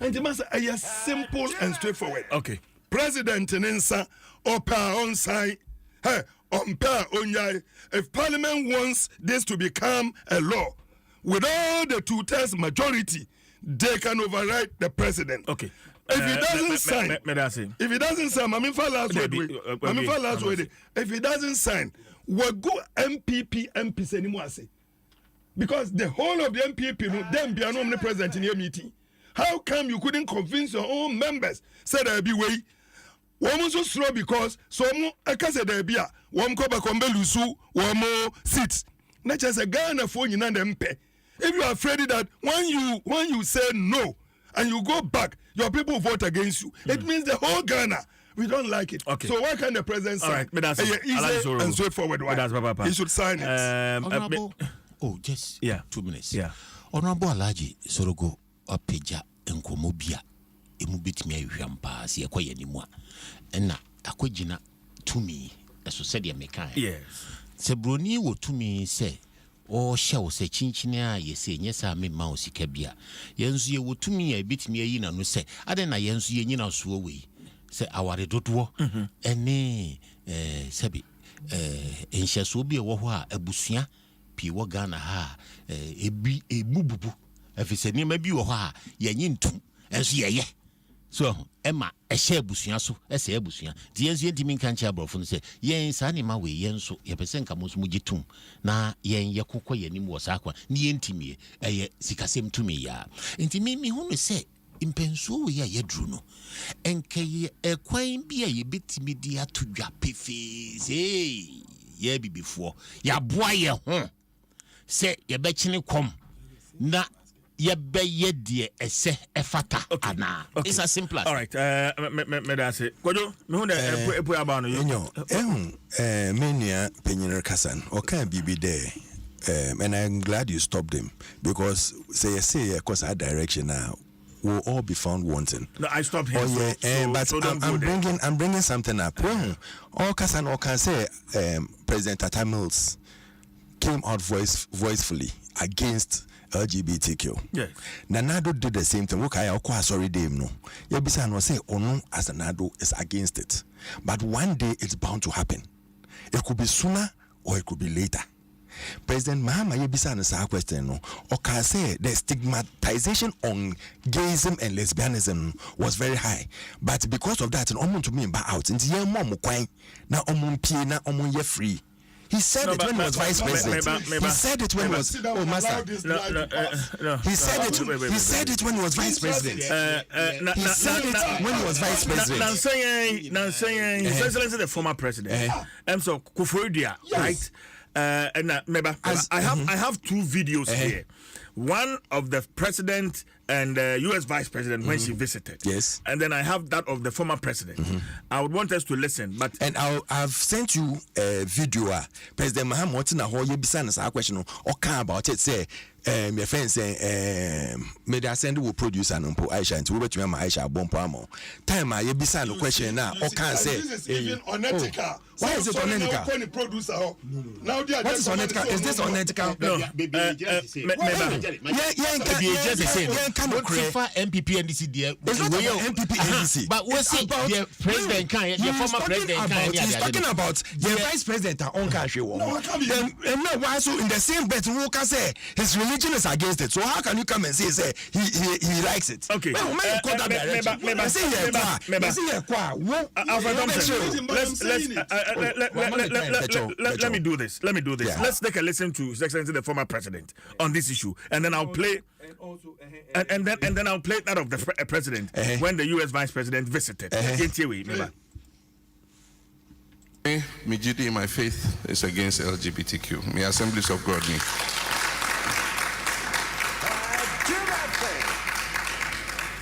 enti masa a simple and straightforward. Okay. President Nensa Opa on side, if Parliament wants this to become a law, with all the 2/3 majority, they can override the president. Okay. If he doesn't sign, if he doesn't sign, if he doesn't sign, we'll go MPs anymore. Because the whole of the MPP, them be an omnipresent in your meeting. How come you couldn't convince your own members? Say there be way. One so slow because so mo akase there be a one ko ba kombe lusu one more seats. Not just a Ghana for you and mpe. If you are afraid that when you say no and you go back, your people vote against you. It means the whole Ghana. We don't like it. Okay. So why can the president sign? All right, but that's easy and straightforward. Why? He should sign it. Honorable, just 2 minutes. Yeah. Honorable Alaji Sorogo Opeja Nkomobia Emubitimi ayhwampa se ekoye nimwa. Ena akogina tumi eso said ya mekan. Yes. Se broni wo tumi se o hye wo se chinchini a yese nyesa me ma osika bia. Yenzu ye wo tumi ya bitimi ayi na no se ade na yenzu ye nyina so we. Se aware dodo ene sebi enhyeso bi e wo ho a abusua pi wo Ghana ha ebububu afise ni ma bi wo ho a yenyi ntum enso ye so ema ehye abusua so ese abusua di enso yentimi kan cha abrofo no se yen sa ni ma we yen so ye pese nka mo so mu gitum na yen ye kokọ yanim wo sa kwa ni yentimi eye sikasem tumi ya ntimi mi hu no se impensu we ya yedru no enke ekwan bi a ye betimi di atodwa pefe ye bibifo ya boa ye ho se ye be kine kom na ye be ye de ese efata ana. It's as simple as. All right, me da say kojo me hu da epu aba no yo menia penyer kasan o kan bibi there. And I'm glad you stopped him because say cause our direction now will all be found wanting. No, I stopped him. Oh yeah, but I'm bringing something up. All Kasan can say President Tata Mills came out voicefully against LGBTQ. Yes. Nanado did the same thing. Look, I sorry them no. Yebisa no say Ono as Nanado is against it, but one day it's bound to happen. It could be sooner or it could be later. President Mahama Yebisa no say question no. Or can say the stigmatization on gayism and lesbianism was very high, but because of that, an omun to me back out. Into your mom kwan na omun pie na omun ye free. He said it when he was vice president. He said it when he was master. He said it when he was vice president. He said it when he was vice president. Now saying His Excellency the former president. So Kufuor, right? And I have 2 videos here one of the president and U.S. vice president when she visited. Yes. And then I have that of the former president. I would want us to listen, but and I've sent you a video. President Mahmoud na ho ye bisa na question or about it say your friend say maybe I send will produce an umpo Aisha and we bet you Aisha bompo amo time ye bisa no question now or can say this is even unethical. Why is it unethical? Now they are What is unethical? Is this unethical? no. Notify MPP NDC there. It's not about MPP NDC. But we see the president can, the former president can. He's talking about the vice president on country. No, why so in the same bet who can say his religion is against it. So how can you come and say he likes it? Okay. Let me do this. Yeah. Let's take a listen to His Excellency the former president on this issue, and then I'll play. And then I'll play that of the president when the U.S. vice president visited. My duty in my faith is against LGBTQ. My Assemblies of God me.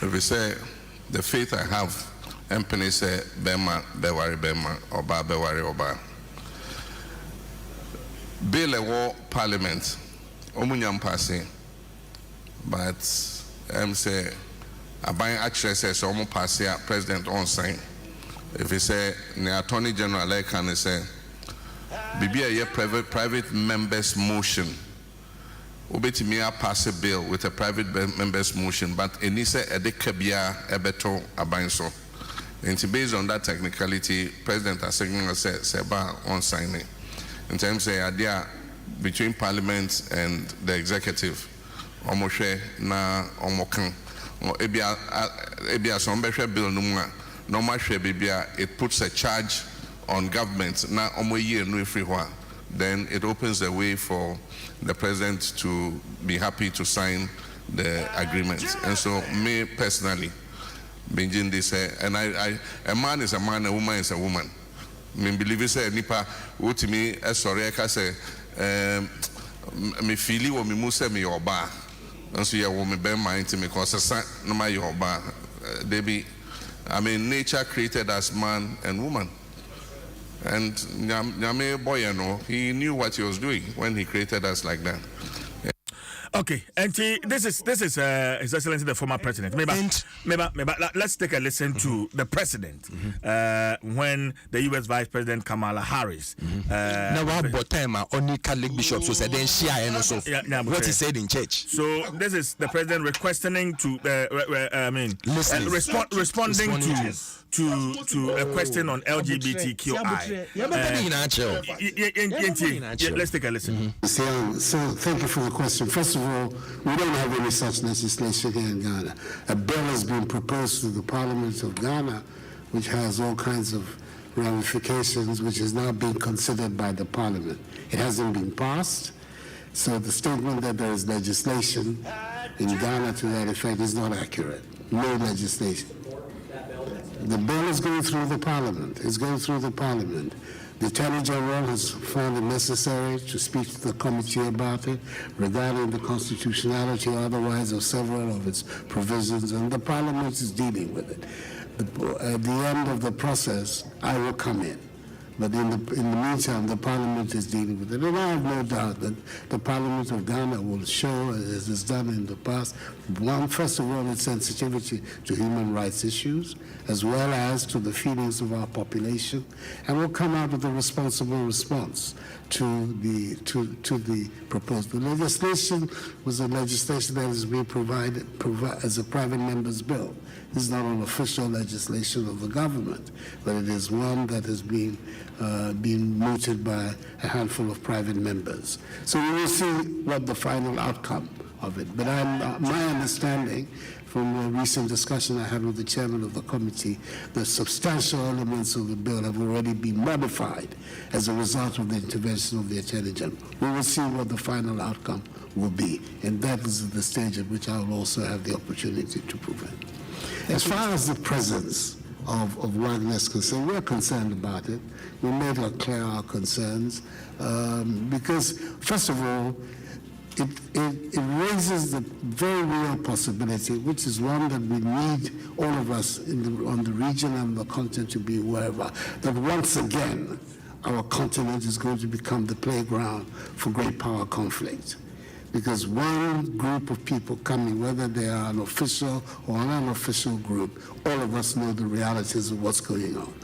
If we say the faith I have, Mpene say Bema, Bewari Bema, Oba, Bewari Oba. Bill a war Parliament, Omunyam passing, but say I buy actually says Omo pass President on sign. If he say the Attorney General like can say be a private members motion. Obetimi pass a bill with a private members motion, but enisa edekabia ebeto abanso. And based on that technicality, President Asegna said Seba on signing. In terms of the idea between Parliament and the executive, Omoshe na Omokan, ebia sombeshe bill numa, nomashe bibia, it puts a charge on government na omoye no free. Then it opens the way for the president to be happy to sign the agreement. And so me personally, Benjin this and I a man is a man, a woman is a woman. Me believe say nipa utimi sorry I say me feeli wo me mu say me oba. And so yeah wo me be mind to me cause no my oba. They be I mean nature created as man and woman. And Nyame Boyano, he knew what he was doing when he created us like that. Okay, and this is His Excellency the former president. Maybe let's take a listen to the president when the U.S. Vice President Kamala Harris. Now, what time only Catholic bishops who said then share and also what he said in church. So this is the president requesting to responding to a question on LGBTQI. Let's take a listen. So thank you for the question. First of all, we don't have any such legislation here in Ghana. A bill has been proposed to the Parliament of Ghana, which has all kinds of ramifications, which is now being considered by the Parliament. It hasn't been passed, so the statement that there is legislation in Ghana to that effect is not accurate. No legislation. The bill is going through the Parliament. It's going through the Parliament. The Attorney General has found it necessary to speak to the committee about it regarding the constitutionality or otherwise of several of its provisions, and the Parliament is dealing with it. At the end of the process, I will come in. But in the meantime, the Parliament is dealing with it. And I have no doubt that the Parliament of Ghana will show, as it's done in the past, first of all, its sensitivity to human rights issues, as well as to the feelings of our population, and will come out with a responsible response to the proposed. The legislation was a legislation that is being provided as a private member's bill. This is not an official legislation of the government, but it is one that has been mooted by a handful of private members. So we will see what the final outcome of it. But my understanding from a recent discussion I had with the chairman of the committee, the substantial elements of the bill have already been modified as a result of the intervention of the Attorney General. We will see what the final outcome will be, and that is the stage at which I will also have the opportunity to prevent. As far as the presence of Wagner is concerned, we're concerned about it. We made clear our concerns because, first of all, it raises the very real possibility, which is one that we need all of us on the region and the continent to be aware of, that once again, our continent is going to become the playground for great power conflict. Because one group of people coming, whether they are an official or an unofficial group, all of us know the realities of what's going on.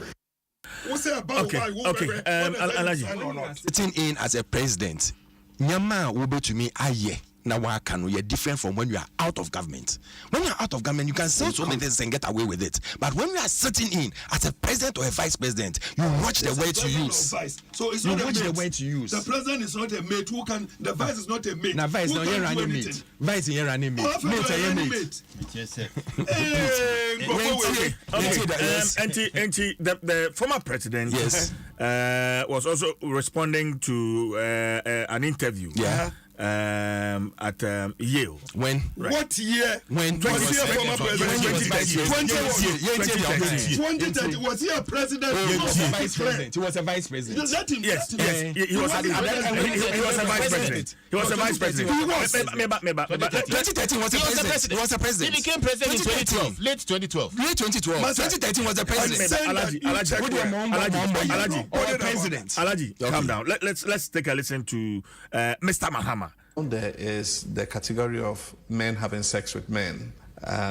Sitting in as a president, Nyama will be to me aye. Now why can we are different from when you are out of government? When you are out of government, you can say so many things and get away with it. But when you are sitting in as a president or a vice president, you watch the way to use. So it's you not watch a the mate. way to use. The president is not a mate who can. The vice is not a mate. Now vice who no can here do running anything. mate. Vice here running mate. Mate here mate. The former president was also responding to an interview. Yeah. At Yale. When? Right. What year? When? Was he a former president? 2020. Was he a president? He was a vice president. He was a vice president. Yes. He was a vice president. He was a vice president. 2013 was a president. He was a president. He became president in 2012. Late 2012. 2013 was the president. Alaji, calm down. Let's take a listen to Mr. Mahama. There is the category of men having sex with men.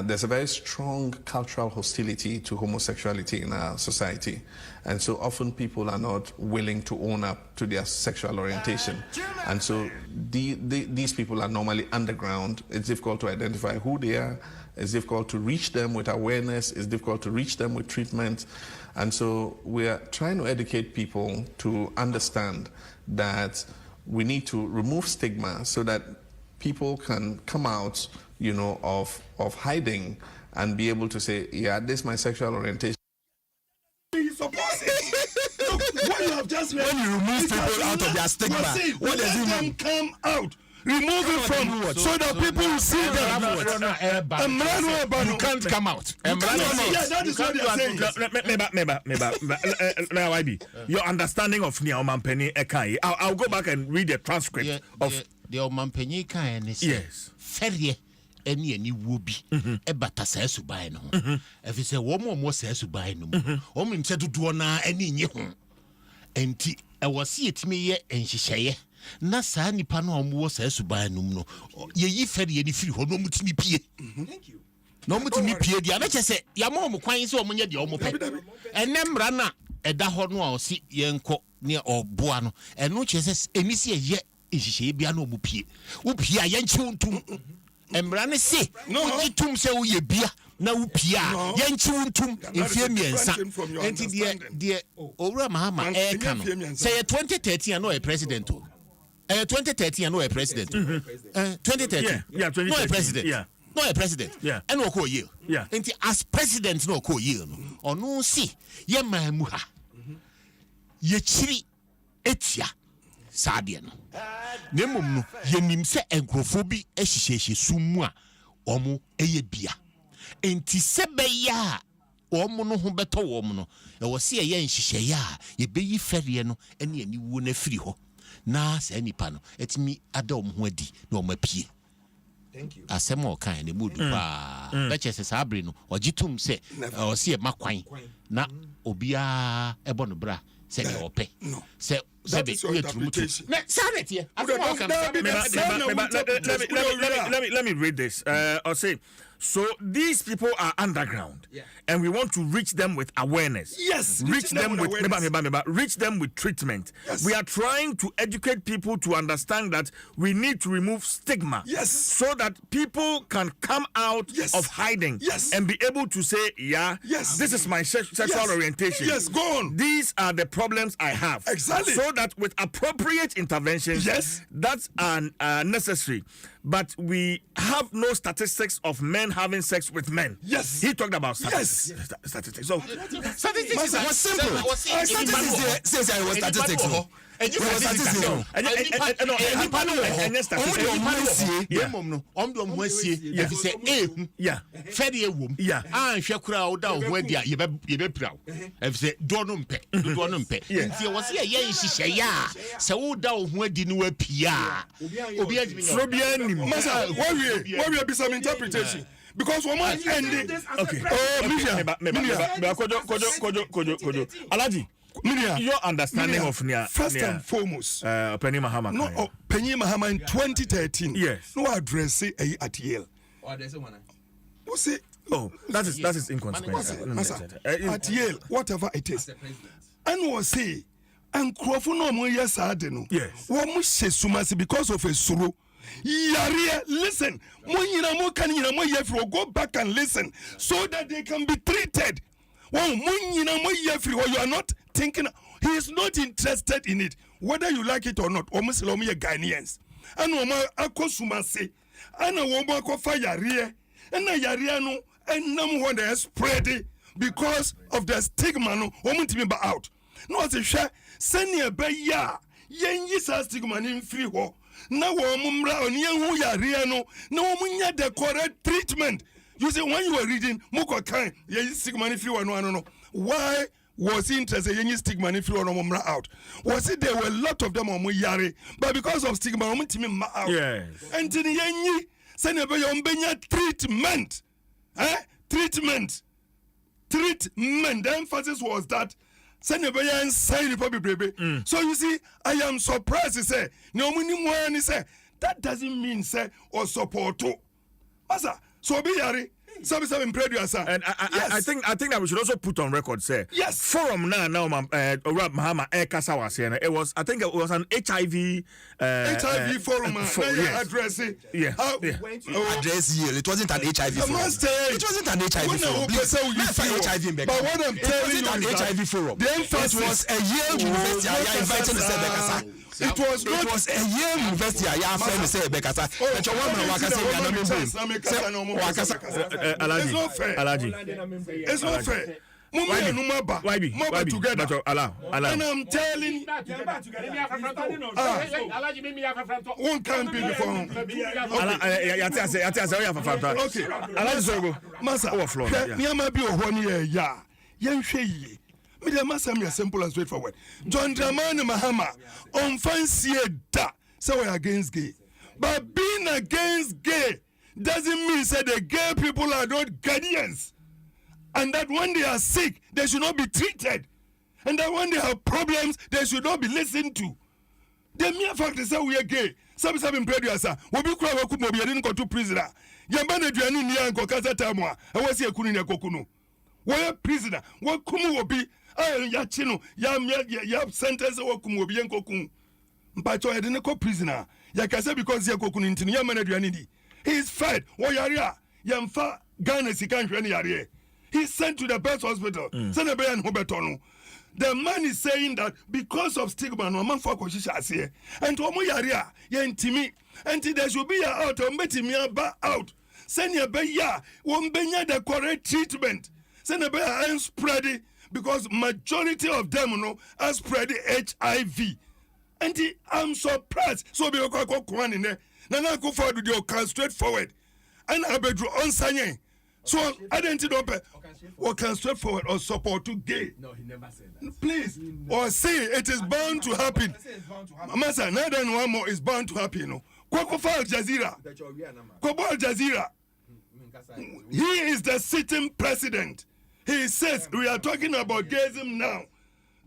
There's a very strong cultural hostility to homosexuality in our society. And so often people are not willing to own up to their sexual orientation. And so these people are normally underground. It's difficult to identify who they are. It's difficult to reach them with awareness. It's difficult to reach them with treatment. And so we are trying to educate people to understand that we need to remove stigma so that people can come out, of hiding and be able to say, yeah, this is my sexual orientation. Look, what you have just when you remove people out of their stigma, what does it mean? Come out. Remove it from so that people will see them. You can't come out. Yeah, that is what they are saying. Your understanding of Mpensenpensenmu Ekai. I'll go back and read the transcript of the Mpensenpensenmu Ekai. Yes. Ferry. Any will be a bata says to buy no. If it's a woman more says to buy no. Woman said to do na any new. And I was see it me and she say. Na saa nipa no omo saa suban num no ye yi fere ni firi ho no mutimi pie. Thank you. No mutimi pie dia na chese ya mo mo kwan se omo nye de omo pe enemra na eda ho no a osi yenko ne oboa no eno chese enisi ye nhihye bia na omo pie wo pie a yenchi untum emra ne se wo tum se wo ye bia na wo pie a yenchi untum enfie miensa enti de owura mahama e ka no se ye 2013 no e president o 2013 no a president. 2013. Yeah, 2013. No a president. Yeah. No a president. Yeah. And no call you. Yeah. And as president no call you. Or no see. Ye mamuha. Ye chiri etia. Sadian. Nemum ye nimse enkrofobi ehihye sumwa. Omo eye bia. Enti sebe ya. Omo no ho beto omo no. E wo se ye nhihye ya. Ye beyi ferie no ene ani wo na firi ho. Na say nipa no etimi Adom ho adi na omapie. Thank you. Asemo kan ne mudu pa. Beche se sabre no ogitum se o se makwan na obia ebo no bra se de ope. Se be yetumutu. Na sanete. Let me read this. Or say so these people are underground, and we want to reach them with awareness. Yes, reach them with reach them with treatment. Yes. We are trying to educate people to understand that we need to remove stigma. Yes, so that people can come out of hiding. Yes, and be able to say, this is my sexual orientation. Yes, go on. These are the problems I have. Exactly. So that with appropriate interventions, that's necessary. But we have no statistics of men having sex with men. Yes. He talked about statistics. Statistics. So statistics was simple. Statistics says I was statistics. some interpretation. Because woman ended. Okay. Kojo. Alaji. Your understanding of first and foremost, Penny Mahama. No, Penny Mahama in 2013. Yes. No address at Yale. Who say? Oh, that is inconsequential. At Yale, whatever it is, and was say, and Crawford no more yes, I don't know. Yes. What must say sumasi because of a suru. Yaria, listen. Go back and listen so that they can be treated. You are not thinking. He is not interested in it, whether you like it or not. Almost Ghanaians. And akosumase. And a woman ko fa yaria. And a yaria no. And number one they spread it because of the stigma. No, woman to be out. No, as a share. Send your bay ya. Yen yisa stigma in free ho. Na wo mumra oni hu yaria no. Na wo munya the correct treatment. You see, when you were reading Muko Kain, you stigma if you were no. Why was he interested in stigma if you were no out? Was it there were a lot of them on Muyari, but because of stigma, out. Yes. And in Yenyi, send a treatment. Treatment. The emphasis was that send a and sign the public baby. So you see, I am surprised to say, no money say that doesn't mean say or support to. Masa. So be yari, some previous. And I think that we should also put on record say yes. Forum now Mahama Kasawa saying it was, I think it was an HIV forum address it. Yeah. Address Yale. It wasn't an HIV forum. It wasn't an HIV forum. But what I'm telling you is HIV forum. The emphasis was a Yale University. I invited to say Bekasa. It was a Yale University. I friend to say Bekasa. But your woman it's not fair. It's not fair. Why be together? Allow. And I'm telling one can't be before him. Okay. Masa, be a 1 year, yeah. Young Shay. Me simple and straightforward. John Dramani Mahama on fancy da so we're against gay. But being against gay doesn't mean that the gay people are not Ghanaians. And that when they are sick, they should not be treated. And that when they have problems, they should not be listened to. The mere fact is that we are gay. Some producer, we be cry we kumo be didn't go to prisoner. Yambana duani ni anko kasa tamwa. I was here kunu ni kokunu. We are prisoner. We kumu obi ya chino ya sentence we kumu obi en kokunu. Mpacho e didn't go prisoner. Ya kase because ya kokunu ntinu yambana duani di. He is fed. Wo yaria. Yamfa Ghana sikan hwe ni yare. He's sent to the best hospital. The man is saying that because of stigma, no man for here. And to Yaria, Yentimi, and there should be out or metimia out. Send your beya, won't be the correct treatment. Send a bear and spread it because majority of them are spread HIV. And I'm surprised. So be a one in there. Nana go forward with your straightforward. And I bedroom on Sanye. So I didn't know or can straightforward or support to gay. No, he never said that. Please. Or say it is bound to happen. Masa, now then one more is bound to happen. Kwako Al Jazeera. Kwako Al Jazeera. He is the sitting president. He says we are talking about gayism now.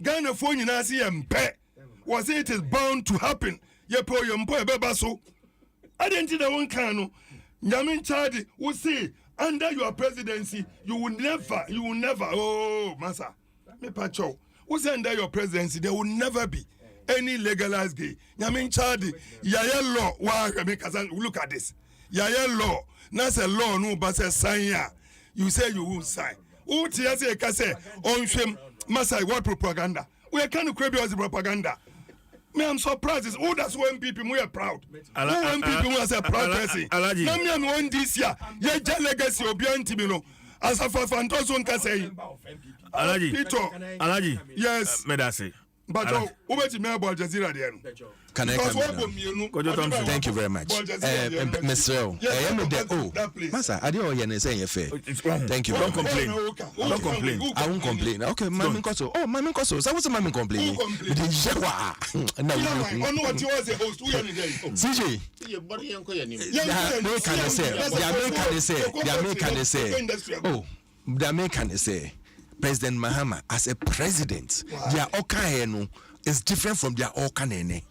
Ghana phone nasi mpe. Was it is bound to happen. Yepo yempo ebebaso. I didn't know one kano. Nyamin Chadi will say under your presidency, you will never, oh, Masa, me pacho, who's under your presidency, there will never be any legalized gay. Yamin Chadi, Yaya law, look at this. Yaya law, that's a law, no, but sign ya. You say you won't sign. Oh, Tiase Kase, on shame, Masa, what propaganda? We are kind of crazy as propaganda. Me, I'm surprised. It's all that's when people we are proud. When people was a proud person. Now me am one this year. Ye legacy obian timino. As a fantos one can say. Alaji. Alaji. Yes. Medase. But over me about Jazeera there. Can I come in? Thank you very much. Mr. Master, I don't hear say fair. Thank you. Don't complain. Don't complain. I won't complain. Okay, Mammy Koso. Oh, Mammy Koso. So what's a Mammy complaining? No, what you was a host. CJ. Say President Mahama as a president, their Okayeno is different from their Okanene.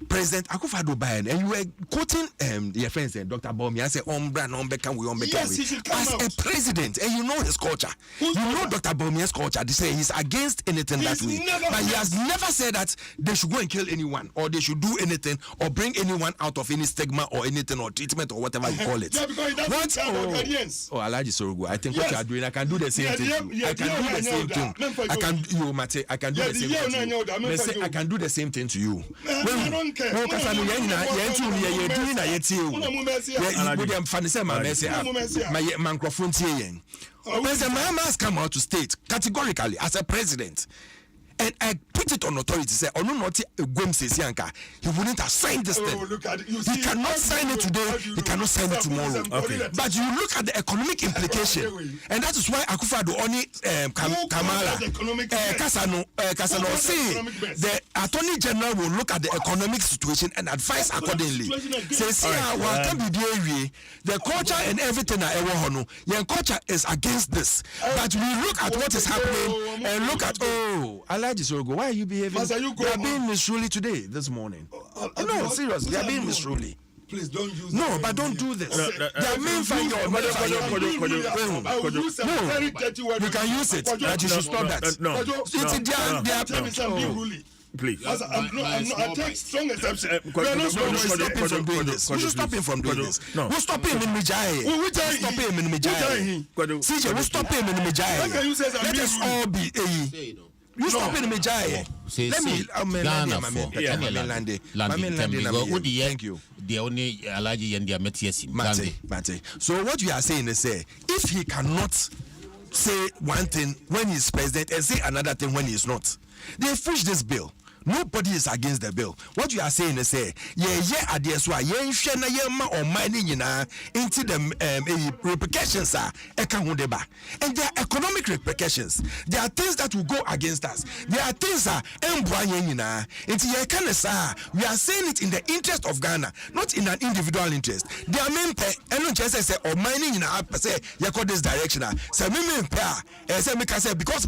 President Akufo-Addo Bayen, and you were quoting your friends, Dr. Bomi, I say, as a president, and you know his culture. You know Dr. Bomi's culture. They say he's against anything that way. But he has never said that they should go and kill anyone, or they should do anything, or bring anyone out of any stigma, or anything, or treatment, or whatever you call it. What? Alhaji Sorogu, I think what you are doing, I can do the same thing. I can do the same thing. I can do the same thing. I can do the same thing to you. I don't care. No, because I'm doing my microphone. President Mahama has come out to state categorically as a president. And I put it on authority to say, oh no, not Gwem Sesianka. He wouldn't have signed this thing. He cannot sign it today. He cannot sign it tomorrow. Okay. But you look at the economic implication, and that is why Akufo-Addo only Kamala Kasano say the Attorney General will look at the economic situation and advise accordingly. Say, the culture and everything your culture is against this. But we look at what is happening and look at why are you behaving? You are being misruley today, this morning. No, seriously, you are being misruley. Please don't use no, but don't do this. They mean for you can use it, but you should stop that. No. Please. I take strong exception. We should stop him from doing this. We'll stop him in Mijai. We'll stop him in Mijai. CJ, we'll stop him in Mijai. Let us all be you stop in Mijai. Let me thank you. The only Alaji and the Mate. So what you are saying is if he cannot say one thing when he's president and say another thing when he's not, they push this bill. Nobody is against the bill. What you are saying is into the repercussions are and there are economic repercussions. There are things that will go against us. There are things that we are saying it in the interest of Ghana, not in an individual interest. There are men say or mining in a say this direction. Because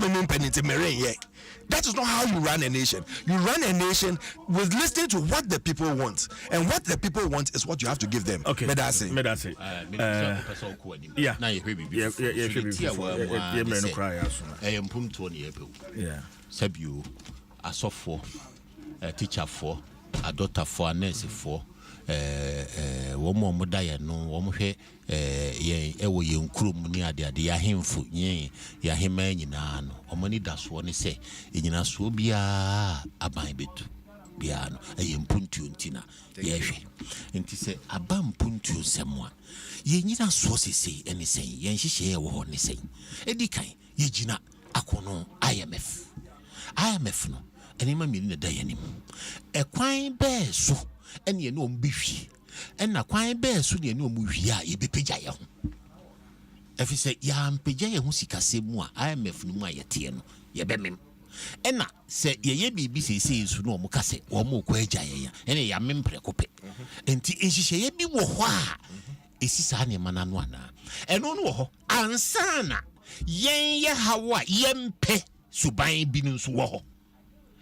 that is not how you run a nation. You run a nation with listening to what the people want, and what the people want is what you have to give them. Okay. Medase. Yeah. Sebu, a soft a teacher for, a daughter for, a nurse for. Woman Mudaya no woman ewo ye nkrum ni ade ahemfo ye ya hema nyina no omani daso ne se nyina so bia aban betu bia no mpuntu ntina ye hwe nti se aban mpuntu nsem a ye nyina so sese ene sen ye nhihye ye wo ne sen edikan ye gina akono IMF no ene ma mi ne da yanim ekwan be so ene no mbihwi ena kwan be so ne no muhwi a ye bepagya ye ho efise ya mpagya ye ho sikasemu a IMF no mu ayete no ye bemem ena se ye bibi sese su no omukase wo mo ko agya ye ya ene ya mempre kope enti enhihye ye bi wo ho a esisa ne manano ana eno no wo ho ansana yen ye hawa yempe suban bi no so wo ho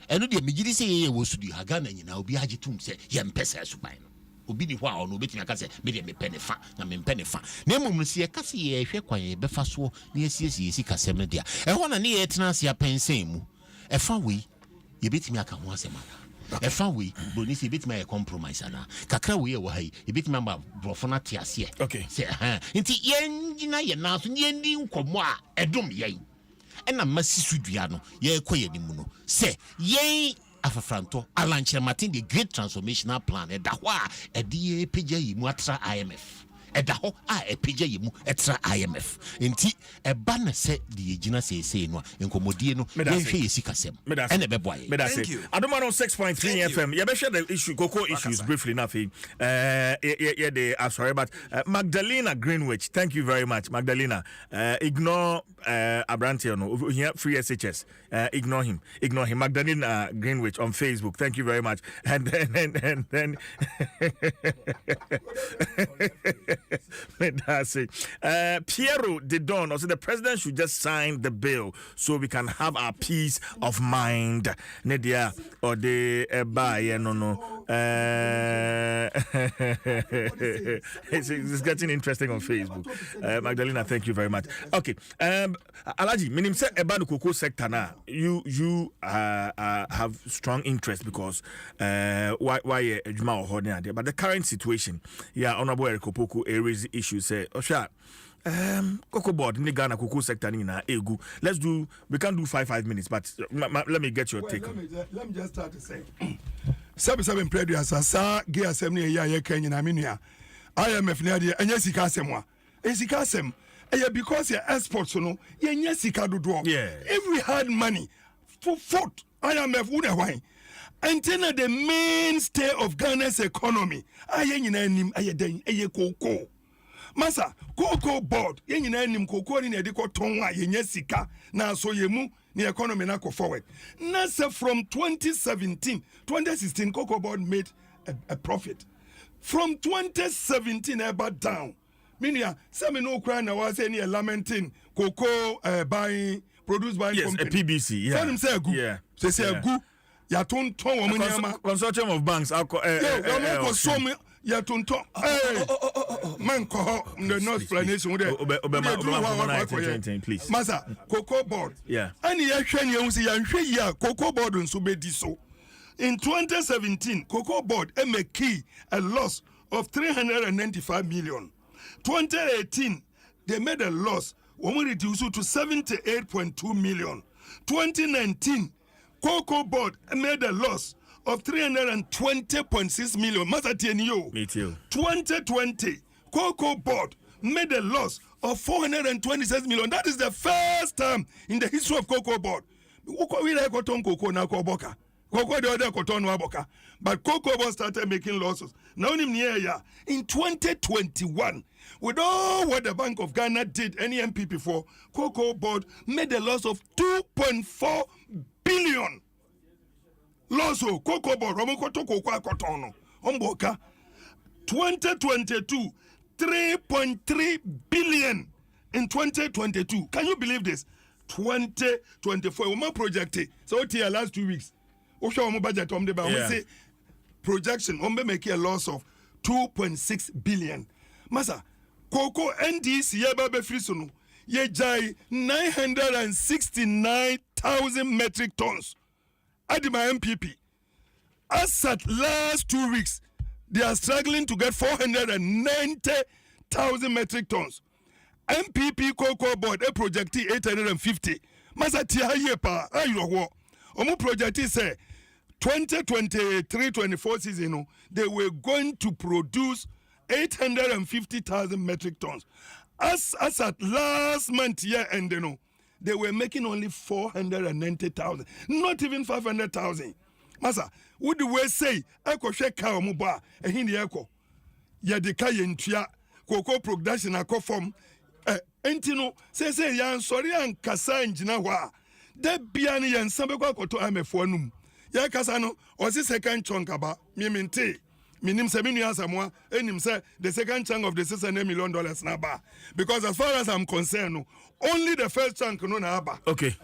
eno de megiri se ye wo su di Ghana nyina obi agitum se yempe se suban obi ni ho a ono betimi aka se me de me pene fa na me pene fa na emum se ye ka se ye hwe kwan ye befa so na yesi kasem dia e ho na ne ye tena se apensenmu e fa we ye betimi aka ho asema e fa we boni se betimi ye compromise ana kakra we ye wo hai ye betimi amba brofo na te ase okay se nti ye ngina ye na so ye ndi nkomo a edum ye ena masisudua no ye koye ni mu no se ye afafranto alanche Martin the great transformational plan da ho a ede ye pagya yi mu atra IMF ɛda hɔ a ɛpagya yɛ mu ɛtra IMF enti ɛba na sɛ de yɛgyina seesei no a nkɔmmɔdie no yɛhwɛ yɛ sikasɛm ɛna ɛbɛboa yɛ. Thank you. Adom 106.3 FM. You share the issue, cocoa issues briefly enough. Sorry, but Magdalena Greenwich, thank you very much. Magdalena, ignore Abrantiano here, free SHS. Ignore him. Magdalena Greenwich on Facebook. Thank you very much. And then that's it. Piero Didon also the president should just sign the bill so we can have our peace of mind. Nedia or the buy no. It's getting interesting on Facebook. Magdalena, thank you very much. Okay, Alaji, minim say about the cocoa sector now. You have strong interest because why Juma or there, but the current situation, Honorable Eric Opoku raise issues. Say, Osha. Cocoa board in the Ghana cocoa sector na egu. We can do 5 minutes, but let me get your take. Let me just start to say. 7 previous asa ge assembly ya Kenya na minua. IMF na de anya sika asem wa. Sika asem because your exports no nya sika dodo. If we had money for foot IMF would have until the mainstay of Ghana's economy nyina nim den cocoa. Masa cocoa board nyina nim cocoa ni de ko ton a nya sika na so yemu the economy na go forward. Nasa from 2016 cocoa board made a profit. From 2017 about down. Meaning, some no cry now was any lamenting cocoa buying produced by company. A PBC. Yeah. Tell say good. Yeah. Say good. Ya ton consortium of banks. Ya ton man ko the no explanation with Obama, please. Masa cocoa board. Yeah. And ya hwen ya unsi ya hwe ya cocoa board nso be di so. In 2017, cocoa board make a loss of 395 million. 2018, they made a loss. We reduced to 78.2 million. 2019, cocoa board made a loss of 320.6 million. Me too. 2020, cocoa board made a loss of 426 million. That is the first time in the history of cocoa board. We like cocoa na boka. Cocoa the other cotton waboka, but cocoa board started making losses. Now in 2021, with all what the Bank of Ghana did, any MPP for cocoa board made a loss of 2.4 billion. Loss of cocoa board, Romokoto cocoa cotton, Omboka. 2022, 3.3 billion in 2022. Can you believe this? 2024, we projected. So the last 2 weeks. We budget we say projection make a loss of 2.6 billion. Masa cocoa NDC yeba be free sunu ye jai 969,000 metric tons. Adima MPP. As at last 2 weeks, they are struggling to get 490,000 metric tons. MPP cocoa board a projected 850. Masa tia ye pa ayo Omo project say 2023-24 season, they were going to produce 850,000 metric tons. As at last month year end, they were making only 490,000, not even 500,000. Masa, what do we say? Eko sheka omuba, hindi eko. Yadika yentia, cocoa production ako form. Entino, say yan sorry and kasa enjina wa. De biani yan sambe kwa koto amefuanum. Ya kasa no, osi second chunk aba, miminti. Minim se minu asamwa, enim se the second chunk of the $600 million na ba. Because as far as I'm concerned, no, only the first chunk no na aba. Okay.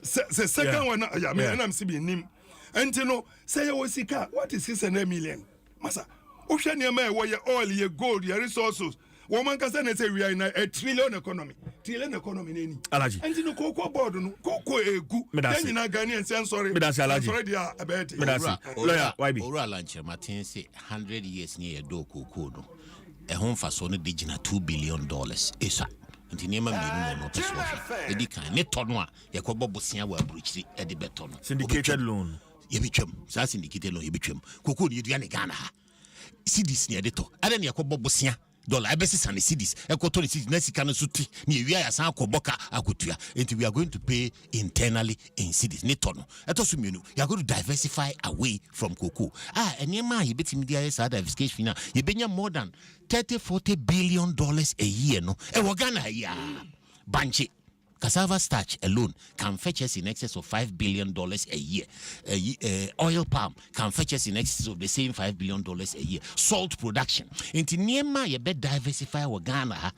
The second one, yeah, me and I'm sibi nim. Entino, say you sika, what is $600 million? Masa, ocean ya me, where your oil, your gold, your resources. Woman can say we are in a trillion economy. Trillion economy nini. Alaji. And you cocoa board no cocoa egu. Then you na Ghanaian say sorry. Sorry dia about it. Lawyer, why be? Ora lanche Martin say 100 years near do cocoa no. E hon faso no digina $2 billion. Esa. Nti niema mienu no peso. Edi kan ne tono a ye ko bobosia wa abruchiri e de beto no. Syndicated loan. Ye betwem. Sa syndicated loan ye betwem. Cocoa ni dua ne Ghana ha. CDs ni edeto. Ada ne ye ko bobosia dollar ebesi sane cedis ekoto ne cedis na sika no suti na ewia ya san akoboka akotua enti we are going to pay internally in cedis ne tono etoso mienu you are going to diversify away from cocoa enema ye betimi dia sa diversification na ye benya more than 30-40 billion dollars a year no e Ghana ya banche cassava starch alone can fetch us in excess of $5 billion a year. Oil palm can fetch us in excess of the same $5 billion a year. Salt production. Inti niema ye be diversify wa Ghana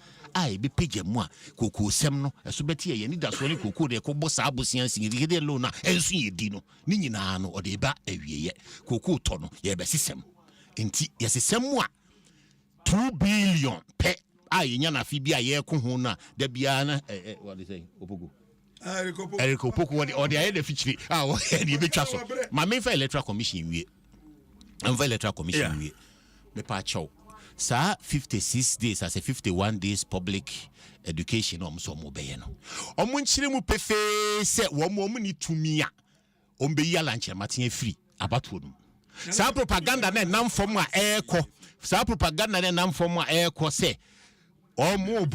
be page mo cocoa sem no so beti ye ni da so ni cocoa de ko bo sa abosian sin de lo na enso ye di no ni nyina no o de ba awieye cocoa to no ye be sisem. Inti ye sisem mo $2 billion per yenya na fi bia ye ko ho na da bia na what they say opogo Eric Opoku or the air the feature the betwa so my main for electoral commission wie am for electoral commission wie me pa chow sa 56 days as a 51 days public education so mo be no omo nchire mu pefe se wo mo ni tumia ombe yi ala nche maten free abato no sa propaganda na nam fom a eko sa propaganda na nam fom a eko se omo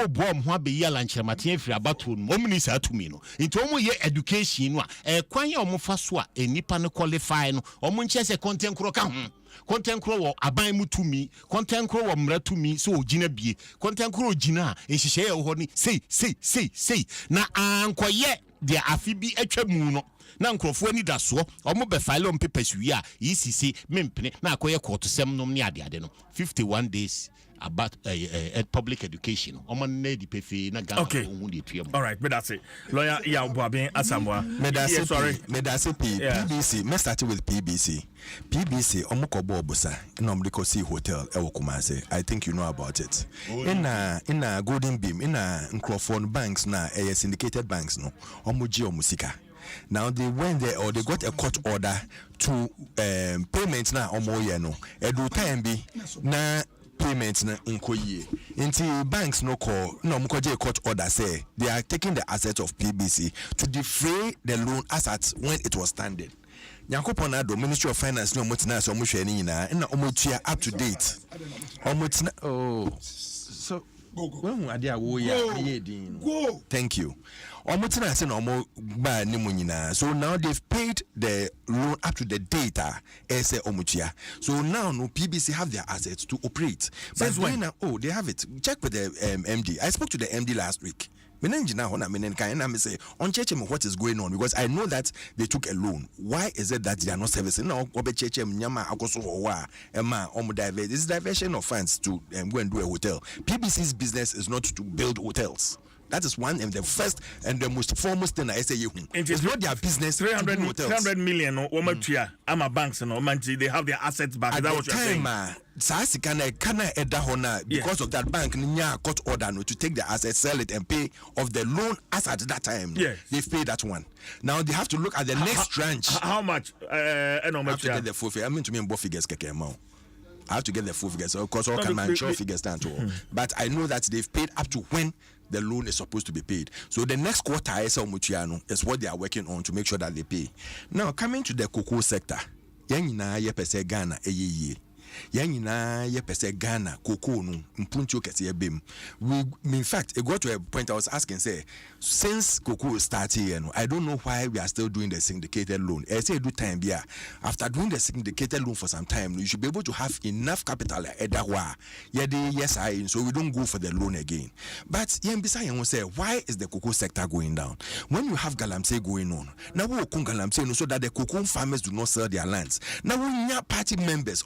boom ho abeyi ala nkyerematen afiri abato no omni sa atumi no nti omo ye education no a kwan ye omo fa so a enipa no qualify no omo nche se content kro ka ho content kro wo aban mu tumi content kro wo mra tumi so ogina bie content kro ogina ehihye ye ho ni sei na ankoye de afibi atwa mu no na nkrofo ani da so omo be file on papers wi a ECC mempene na akoye court sem nom ne ade no 51 days about public education. Okay. All right, but that's it. Lawyer Yabuabin Asamoah. PBC. Let's start with PBC. PBC, Omukobo Bosa, Nomrico Sea Hotel, Ewokumase. I think you know about it. In a Golden Beam, in a Crawford banks, na syndicated banks, no, Omuji Omusika. Now they went there or they got a court order to payments na Omoye no. Edu time be na payments na inkoye. Into banks no call no mukoje court order say they are taking the assets of PBC to defray the loan assets when it was standing. Yankopon Adom Ministry of Finance no motina so mo hwe ni na na omotua up to date. Omotina so when ade a wo ya din. Thank you. Omotina say no mo ba ni mo nyina. So now they've paid the loan up to the data ese omotua. So now no PBC have their assets to operate. But when now they have it. Check with the MD. I spoke to the MD last week. What is going on? Because I know that they took a loan. Why is it that they are not servicing? No, this is diversion of funds to go and do a hotel. PBC's business is not to build hotels. That is one and the first and the most foremost thing I say. It's not their business. 300 million ama banks they have their assets back. At that the what you're saying? Because of that bank got order to take the assets, sell it and pay off the loan as at that time. Yes. They've paid that one. Now they have to look at the next tranche. How much? I have to get the full figure. I mean to me both figures amount. I have to get the full figures. So of course all can man show figures stand to. But I know that they've paid up to when the loan is supposed to be paid. So the next quarter is what they are working on to make sure that they pay. Now coming to the cocoa sector, Ghana Ghana cocoa no mpuncho kese ebem. In fact, it got to a point I was asking, say, since cocoa started here, I don't know why we are still doing the syndicated loan. I say do time here. After doing the syndicated loan for some time, you should be able to have enough capital so we don't go for the loan again. But say, why is the cocoa sector going down? When you have galamsey going on, now we galamsey so that the cocoa farmers do not sell their lands. Now we party members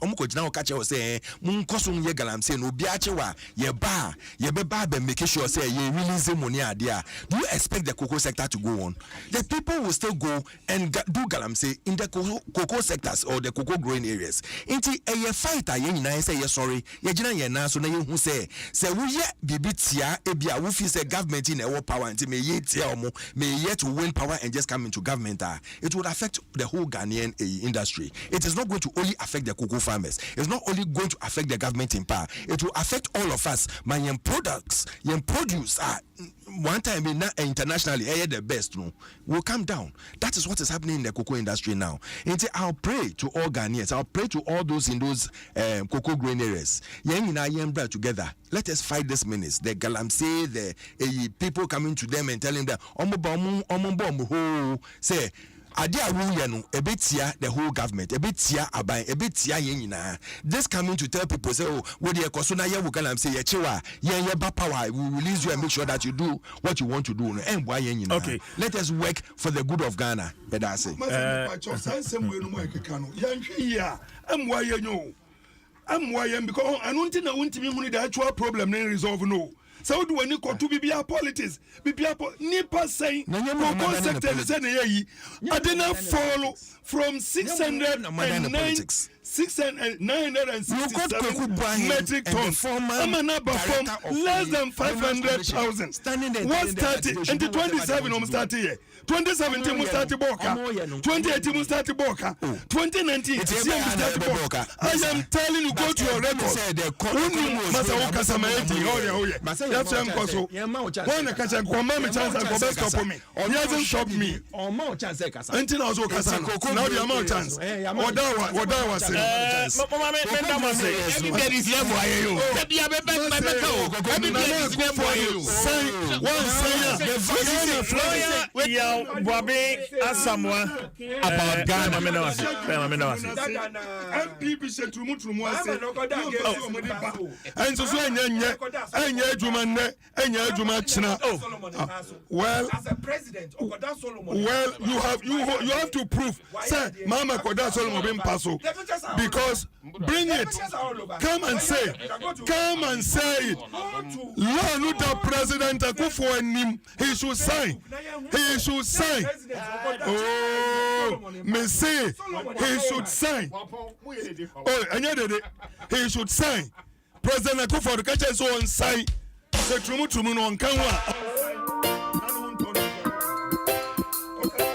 say munkosum ye galamsey no biachewa ye ba ye beba be make sure say ye release money adia. Do you expect the cocoa sector to go on? The people will still go and do galamsey in the cocoa sectors or the cocoa growing areas. Inti ye fighter ye nyina say ye sorry ye gina ye na so na ye hu say we ye bibitia ebia wo fi say government in a power until me ye tia omo me ye to win power and just come into government. It would affect the whole Ghanaian industry. It is not going to only affect the cocoa farmers. It's not only going to affect the government in power, it will affect all of us. My young products, young produce are one time internationally the best will come down. That is what is happening in the cocoa industry now. And I'll pray to all Ghanaians, I'll pray to all those in those cocoa granaries. Together, let us fight this menace. The galamsey, the people coming to them and telling them say adia rule no ebetia the whole government ebetia aban ebetia yen this coming to tell people say oh we dey ekoso na ye wo can say ye chewa ye ba power we release you and make sure that you do what you want to do no enbwa yen okay, let us work for the good of Ghana. Beda say nsem we no mo ekeka no yan hwe ya amwa yen yo amwa yen because anunti na wuntimi hu the actual problem na resolve no. So do any to bibia politics bibia nipa say cocoa sector say na yi adena follow from 967 metric tons amana perform less than 500,000 what started in 27 we start here 2017 we start boka 2018 we start boka 2019 we start boka. I am telling you, go to your record masa ukasama eti that's why I'm koso when I catch me chance and go stop me he hasn't stopped me until I was okasa now the amount chance oda was mama me say everybody is here for you be Boabe Asamoah about Ghana. MPP Shetrumu ase. And so enye adwuma china. Well, as a president, Okoda Solomon. Well, you have to prove. Say, Mama Koda Solomon been paso because bring it. Come and say it. Lord, the president Akufo Enim, he should sign. Oh, me say he should sign. Oh, he should sign. President Akufo the catch so on sign. The trumu no on kanwa.